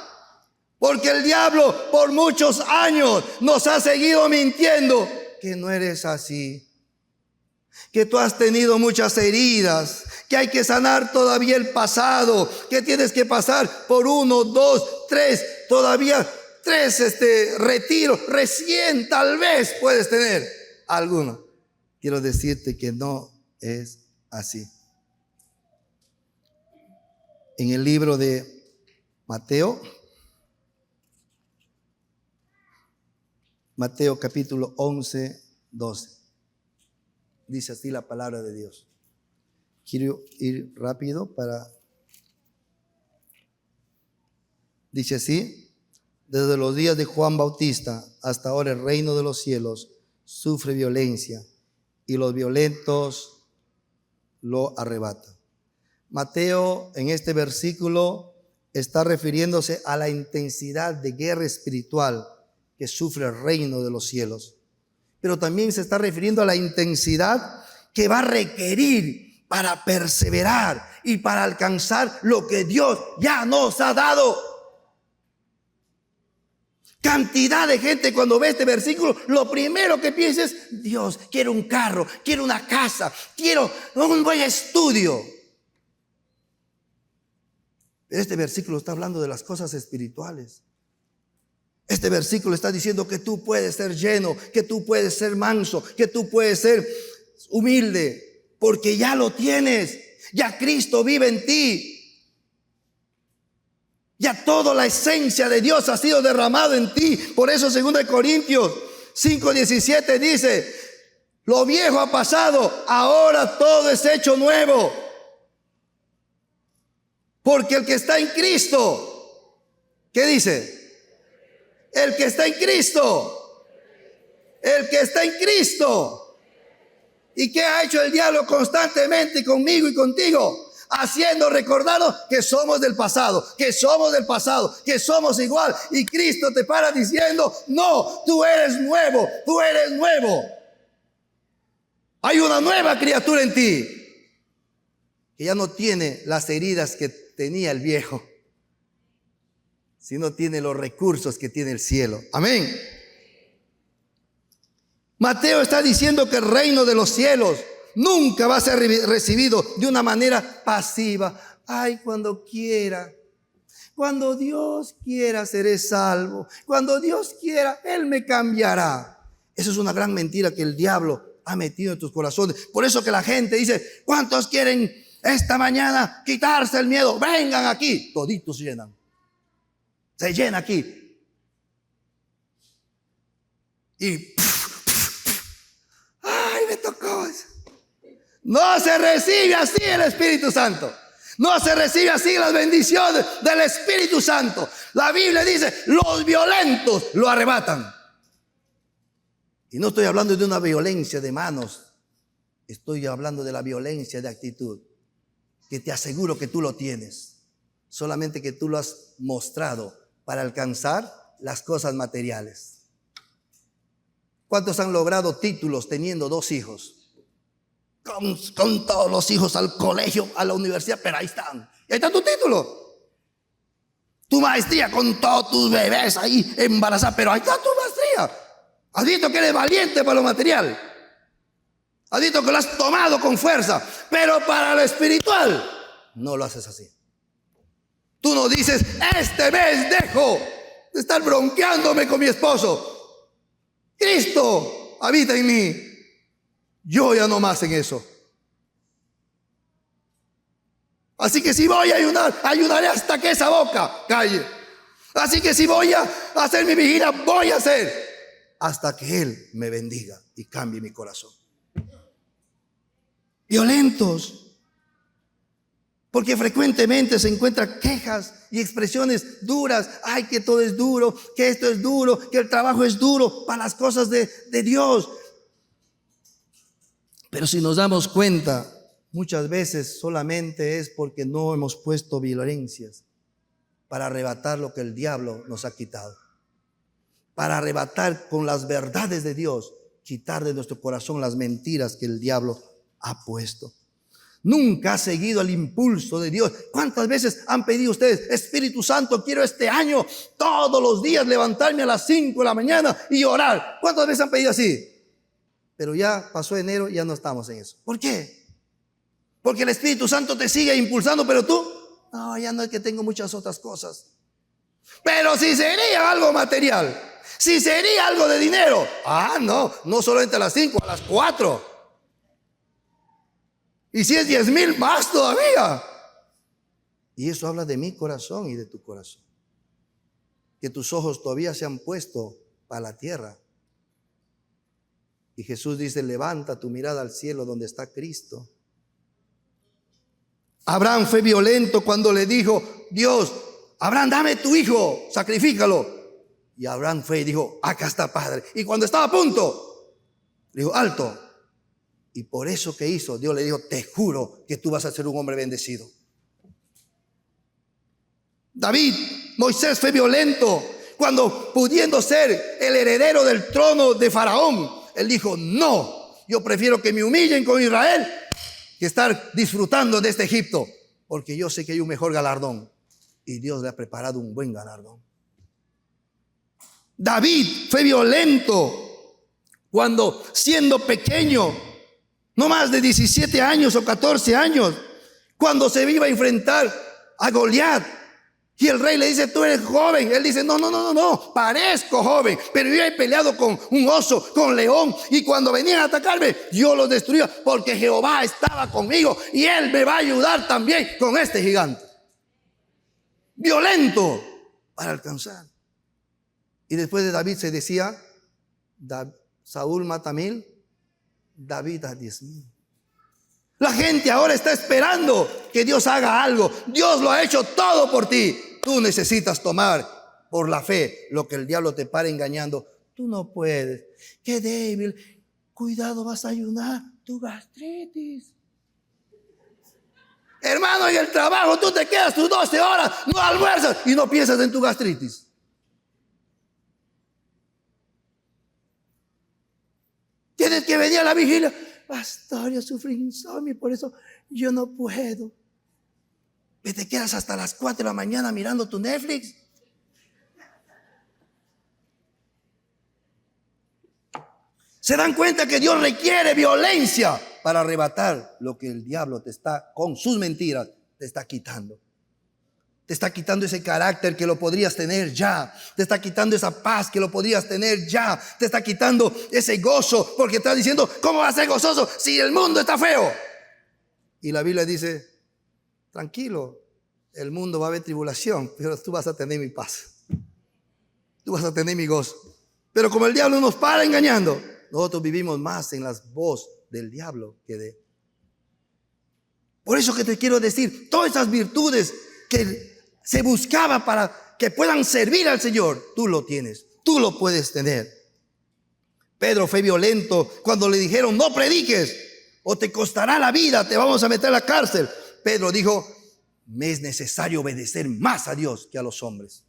Porque el diablo por muchos años nos ha seguido mintiendo que no eres así, que tú has tenido muchas heridas, que hay que sanar todavía el pasado, que tienes que pasar por 1, 2, 3, todavía 3 retiros, recién tal vez puedes tener alguno. Quiero decirte que no es así. En el libro de Mateo capítulo 11, 12. Dice así la palabra de Dios. Quiero ir rápido dice así: desde los días de Juan Bautista hasta ahora el reino de los cielos sufre violencia y los violentos lo arrebatan. Mateo en este versículo está refiriéndose a la intensidad de guerra espiritual que sufre el reino de los cielos. Pero también se está refiriendo a la intensidad que va a requerir para perseverar y para alcanzar lo que Dios ya nos ha dado. Cantidad de gente cuando ve este versículo, lo primero que piensa es: Dios, quiero un carro, quiero una casa, quiero un buen estudio. Pero este versículo está hablando de las cosas espirituales. Este versículo está diciendo que tú puedes ser lleno, que tú puedes ser manso, que tú puedes ser humilde, porque ya lo tienes. Ya Cristo vive en ti. Ya toda la esencia de Dios ha sido derramado en ti. Por eso 2 Corintios 5:17 dice: lo viejo ha pasado, ahora todo es hecho nuevo. Porque el que está en Cristo, ¿qué dice? El que está en Cristo. El que está en Cristo. ¿Y qué ha hecho el diablo constantemente conmigo y contigo? Haciendo recordarnos que somos del pasado, que somos igual. Y Cristo te para diciendo: no, tú eres nuevo, tú eres nuevo. Hay una nueva criatura en ti, que ya no tiene las heridas que tenía el viejo. si no tiene los recursos que tiene el cielo. Amén. Mateo está diciendo que el reino de los cielos nunca va a ser recibido de una manera pasiva. Ay, cuando quiera. Cuando Dios quiera seré salvo. Cuando Dios quiera, Él me cambiará. Eso es una gran mentira que el diablo ha metido en tus corazones. Por eso que la gente dice, ¿cuántos quieren esta mañana quitarse el miedo? Vengan aquí. Toditos se llenan. Se llena aquí. Y ay, me tocó eso. No se recibe así el Espíritu Santo. No se recibe así las bendiciones del Espíritu Santo. La Biblia dice, los violentos lo arrebatan. Y no estoy hablando de una violencia de manos. Estoy hablando de la violencia de actitud. Que te aseguro que tú lo tienes. Solamente que tú lo has mostrado para alcanzar las cosas materiales. ¿Cuántos han logrado títulos teniendo 2 hijos? Con todos los hijos al colegio, a la universidad, pero ahí están. Y ahí está tu título. Tu maestría con todos tus bebés ahí embarazados, pero ahí está tu maestría. Has visto que eres valiente para lo material. Has visto que lo has tomado con fuerza, pero para lo espiritual no lo haces así. Tú no dices, este mes dejo de estar bronqueándome con mi esposo. Cristo habita en mí. Yo ya no más en eso. Así que si voy a ayunar, ayunaré hasta que esa boca calle. Así que si voy a hacer mi vigilia, voy a hacer hasta que Él me bendiga y cambie mi corazón. Violentos. Porque frecuentemente se encuentran quejas y expresiones duras. Ay, que todo es duro, que esto es duro, que el trabajo es duro para las cosas de Dios. Pero si nos damos cuenta, muchas veces solamente es porque no hemos puesto violencias para arrebatar lo que el diablo nos ha quitado. Para arrebatar con las verdades de Dios, quitar de nuestro corazón las mentiras que el diablo ha puesto. Nunca ha seguido el impulso de Dios. ¿Cuántas veces han pedido ustedes, Espíritu Santo, quiero este año todos los días levantarme a las 5 de la mañana y orar? ¿Cuántas veces han pedido así? Pero ya pasó enero y ya no estamos en eso. ¿Por qué? Porque el Espíritu Santo te sigue impulsando, pero tú, no, ya no es que tengo muchas otras cosas. Pero si sería algo material, si sería algo de dinero, no solamente a las 5, a las 4. Y si es 10,000 más todavía. Y eso habla de mi corazón y de tu corazón. Que tus ojos todavía se han puesto para la tierra. Y Jesús dice, levanta tu mirada al cielo donde está Cristo. Abraham fue violento cuando le dijo, Dios, Abraham, dame tu hijo, sacrifícalo. Y Abraham fue y dijo, acá está, Padre. Y cuando estaba a punto, le dijo, alto. Y por eso que hizo, Dios le dijo, te juro que tú vas a ser un hombre bendecido. David, Moisés fue violento cuando, pudiendo ser el heredero del trono de Faraón, él dijo, no, yo prefiero que me humillen con Israel que estar disfrutando de este Egipto, porque yo sé que hay un mejor galardón y Dios le ha preparado un buen galardón. David fue violento cuando, siendo pequeño, no más de 17 años o 14 años, cuando se iba a enfrentar a Goliat. Y el rey le dice, tú eres joven. Él dice, no, parezco joven, pero yo he peleado con un oso, con león, y cuando venían a atacarme, yo los destruía, porque Jehová estaba conmigo y Él me va a ayudar también con este gigante. Violento para alcanzar. Y después de David se decía, Saúl mata 1,000, David a 10,000. La gente ahora está esperando que Dios haga algo. Dios lo ha hecho todo por ti. Tú necesitas tomar por la fe lo que el diablo te para engañando. Tú no puedes. Qué débil. Cuidado, vas a ayunar. Tu gastritis. Hermano, en el trabajo tú te quedas tus 12 horas, no almuerzas y no piensas en tu gastritis. Tienes que venir a la vigilia. Pastor, yo sufrí insomnio, por eso yo no puedo. Que te quedas hasta las 4 de la mañana mirando tu Netflix. Se dan cuenta que Dios requiere violencia para arrebatar lo que el diablo te está, con sus mentiras, te está quitando. Te está quitando ese carácter que lo podrías tener ya. Te está quitando esa paz que lo podrías tener ya. Te está quitando ese gozo porque estás diciendo, ¿cómo vas a ser gozoso si el mundo está feo? Y la Biblia dice, tranquilo, el mundo va a haber tribulación, pero tú vas a tener mi paz. Tú vas a tener mi gozo. Pero como el diablo nos para engañando, nosotros vivimos más en las voces del diablo que de... Por eso que te quiero decir, todas esas virtudes que se buscaba para que puedan servir al Señor, tú lo tienes, tú lo puedes tener. Pedro fue violento cuando le dijeron, no prediques o te costará la vida, te vamos a meter a la cárcel. Pedro dijo, me es necesario obedecer más a Dios que a los hombres.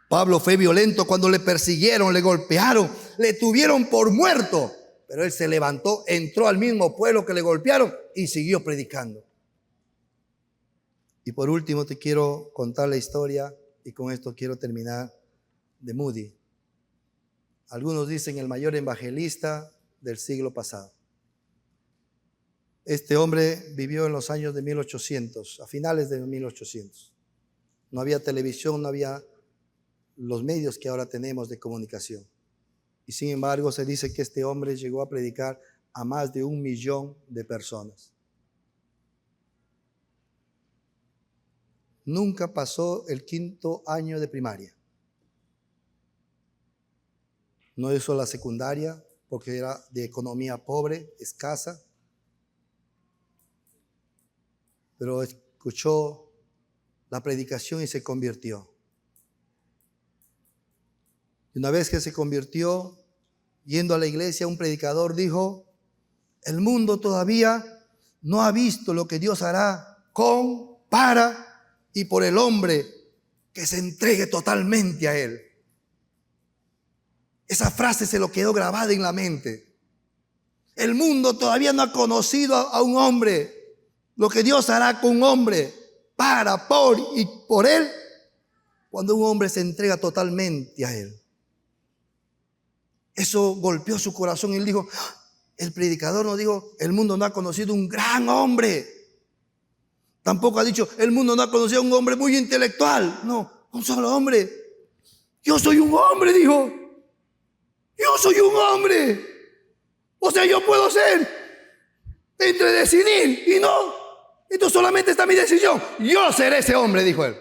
Pablo fue violento cuando le persiguieron, le golpearon, le tuvieron por muerto. Pero él se levantó, entró al mismo pueblo que le golpearon y siguió predicando. Y por último te quiero contar la historia, y con esto quiero terminar, de Moody. Algunos dicen el mayor evangelista del siglo pasado. Este hombre vivió en los años de 1800, a finales de 1800. No había televisión, no había los medios que ahora tenemos de comunicación. Y sin embargo se dice que este hombre llegó a predicar a más de 1 millón de personas. Nunca pasó el 5º año de primaria. No hizo la secundaria porque era de economía pobre, escasa. Pero escuchó la predicación y se convirtió. Y una vez que se convirtió, yendo a la iglesia, un predicador dijo, el mundo todavía no ha visto lo que Dios hará con, para y por el hombre que se entregue totalmente a Él. Esa frase se lo quedó grabada en la mente. El mundo todavía no ha conocido a un hombre, lo que Dios hará con un hombre, para, por y por Él, cuando un hombre se entrega totalmente a Él. Eso golpeó su corazón y él dijo, el predicador no dijo, el mundo no ha conocido un gran hombre. Tampoco ha dicho, el mundo no ha conocido a un hombre muy intelectual. No, un solo hombre. Yo soy un hombre, dijo. Yo soy un hombre. O sea, yo puedo ser entre decidir y no. Esto solamente está mi decisión. Yo seré ese hombre, dijo él.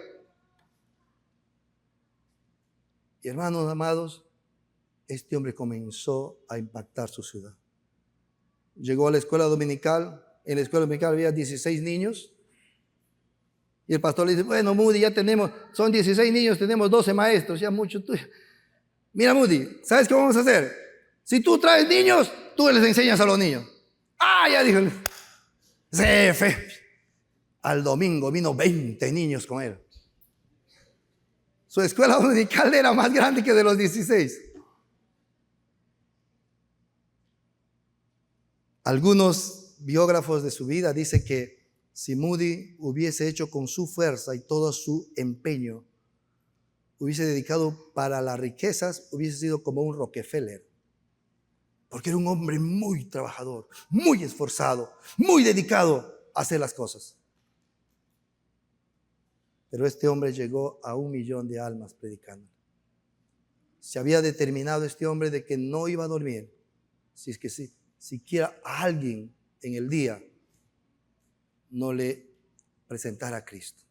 Y hermanos amados, este hombre comenzó a impactar su ciudad. Llegó a la escuela dominical. En la escuela dominical había 16 niños. Y el pastor le dice, bueno, Moody, ya tenemos, son 16 niños, tenemos 12 maestros, ya mucho. Mira, Moody, ¿sabes qué vamos a hacer? Si tú traes niños, tú les enseñas a los niños. Ah, ya dijo. Jefe. Al domingo vino 20 niños con él. Su escuela dominical era más grande que de los 16. Algunos biógrafos de su vida dicen que si Moody hubiese hecho con su fuerza y todo su empeño, hubiese dedicado para las riquezas, hubiese sido como un Rockefeller. Porque era un hombre muy trabajador, muy esforzado, muy dedicado a hacer las cosas. Pero este hombre llegó a 1 millón de almas predicando. Se había determinado este hombre de que no iba a dormir, si es que siquiera a alguien en el día no le presentara a Cristo.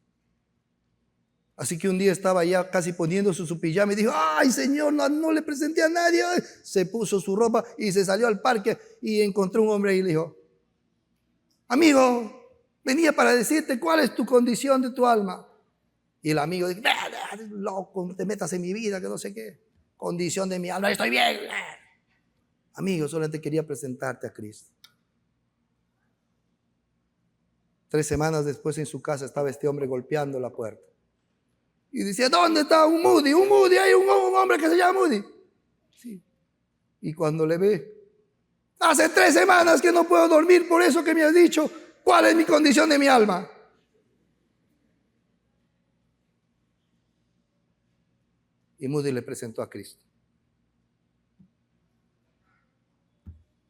Así que un día estaba ya casi poniéndose su pijama y dijo, ay Señor, no le presenté a nadie. Se puso su ropa y se salió al parque y encontró un hombre y le dijo, amigo, venía para decirte cuál es tu condición de tu alma. Y el amigo dijo, loco, no te metas en mi vida, que no sé qué. Condición de mi alma, estoy bien. Amigo, solamente quería presentarte a Cristo. 3 semanas después en su casa estaba este hombre golpeando la puerta. Y decía, ¿dónde está un Moody? Un Moody, hay un hombre que se llama Moody. Sí. Y cuando le ve, hace 3 semanas que no puedo dormir por eso que me has dicho, ¿cuál es mi condición de mi alma? Y Moody le presentó a Cristo.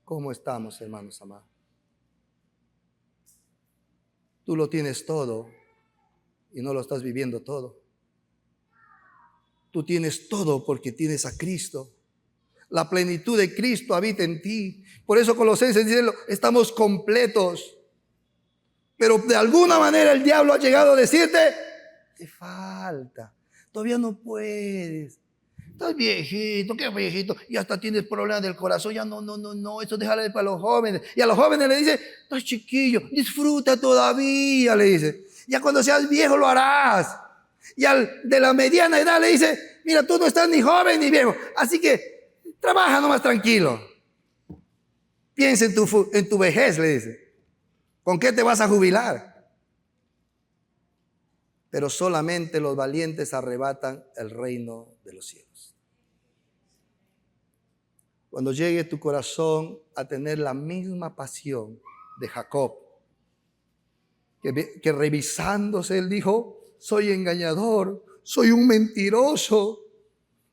¿Cómo estamos, hermanos amados? Tú lo tienes todo y no lo estás viviendo todo. Tú tienes todo porque tienes a Cristo. La plenitud de Cristo habita en ti. Por eso Colosenses dice, estamos completos. Pero de alguna manera el diablo ha llegado a decirte, te falta, todavía no puedes. Estás viejito, qué viejito, y hasta tienes problemas del corazón, ya no, eso déjale para los jóvenes. Y a los jóvenes le dice, estás chiquillo, disfruta todavía, le dice. Ya cuando seas viejo lo harás. Y al de la mediana edad le dice, mira, tú no estás ni joven ni viejo, así que trabaja nomás tranquilo. Piensa en tu vejez, le dice. ¿Con qué te vas a jubilar? Pero solamente los valientes arrebatan el reino de los cielos. Cuando llegue tu corazón a tener la misma pasión de Jacob, que revisándose él dijo, soy engañador, soy un mentiroso,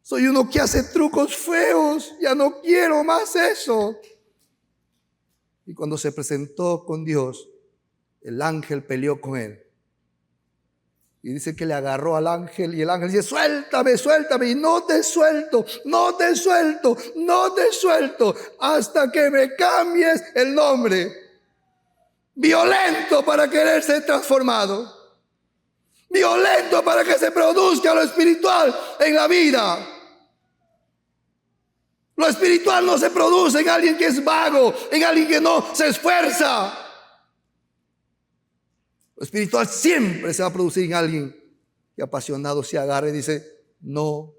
soy uno que hace trucos feos, ya no quiero más eso. Y cuando se presentó con Dios, el ángel peleó con él. Y dice que le agarró al ángel y el ángel dice, suéltame, suéltame. Y no te suelto, no te suelto, no te suelto hasta que me cambies el nombre. Violento para querer ser transformado. Violento para que se produzca lo espiritual en la vida. Lo espiritual no se produce en alguien que es vago, en alguien que no se esfuerza. Lo espiritual siempre se va a producir en alguien que apasionado se agarre y dice, no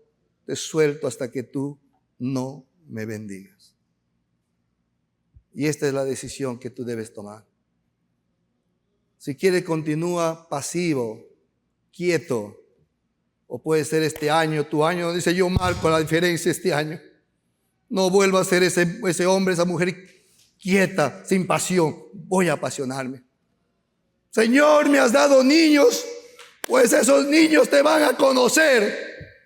te suelto hasta que tú no me bendigas. Y esta es la decisión que tú debes tomar. Si quieres, continúa pasivo, quieto. O puede ser este año, tu año, dice yo marco la diferencia este año. No vuelva a ser ese hombre, esa mujer quieta, sin pasión. Voy a apasionarme. Señor, me has dado niños, pues esos niños te van a conocer.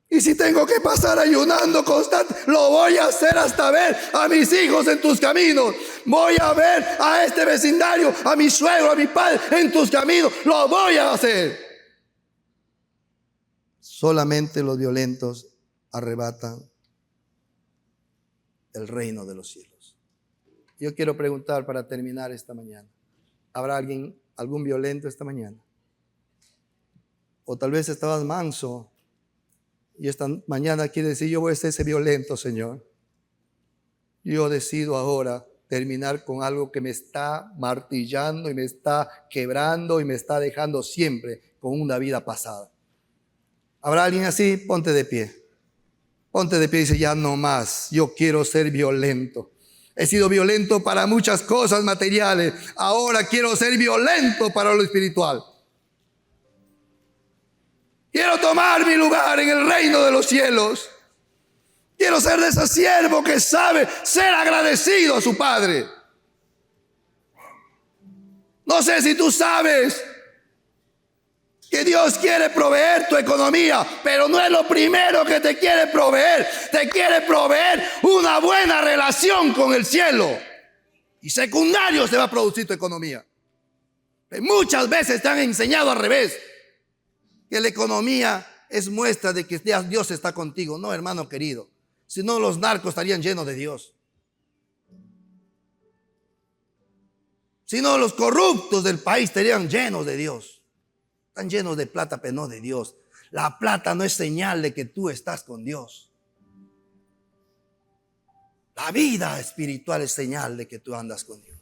Y si tengo que pasar ayunando constante, lo voy a hacer hasta ver a mis hijos en tus caminos. Voy a ver a este vecindario, a mi suegro, a mi padre en tus caminos. Lo voy a hacer. Solamente los violentos arrebatan el reino de los cielos. Yo quiero preguntar para terminar esta mañana. ¿Habrá algún violento esta mañana? O tal vez estabas manso y esta mañana quiere decir, yo voy a ser ese violento, Señor. Yo decido ahora terminar con algo que me está martillando y me está quebrando y me está dejando siempre con una vida pasada. ¿Habrá alguien así? Ponte de pie. Ponte de pie y dice, ya no más, yo quiero ser violento. He sido violento para muchas cosas materiales. Ahora quiero ser violento para lo espiritual. Quiero tomar mi lugar en el reino de los cielos. Quiero ser de ese siervo que sabe ser agradecido a su padre. No sé si tú sabes que Dios quiere proveer tu economía, pero no es lo primero que te quiere proveer. Te quiere proveer una buena relación con el cielo. Y secundario se va a producir tu economía. Muchas veces te han enseñado al revés, que la economía es muestra de que Dios está contigo. No, hermano querido, si no los narcos estarían llenos de Dios. Si no, los corruptos del país estarían llenos de Dios. Están llenos de plata, pero no de Dios. La plata no es señal de que tú estás con Dios. La vida espiritual es señal de que tú andas con Dios.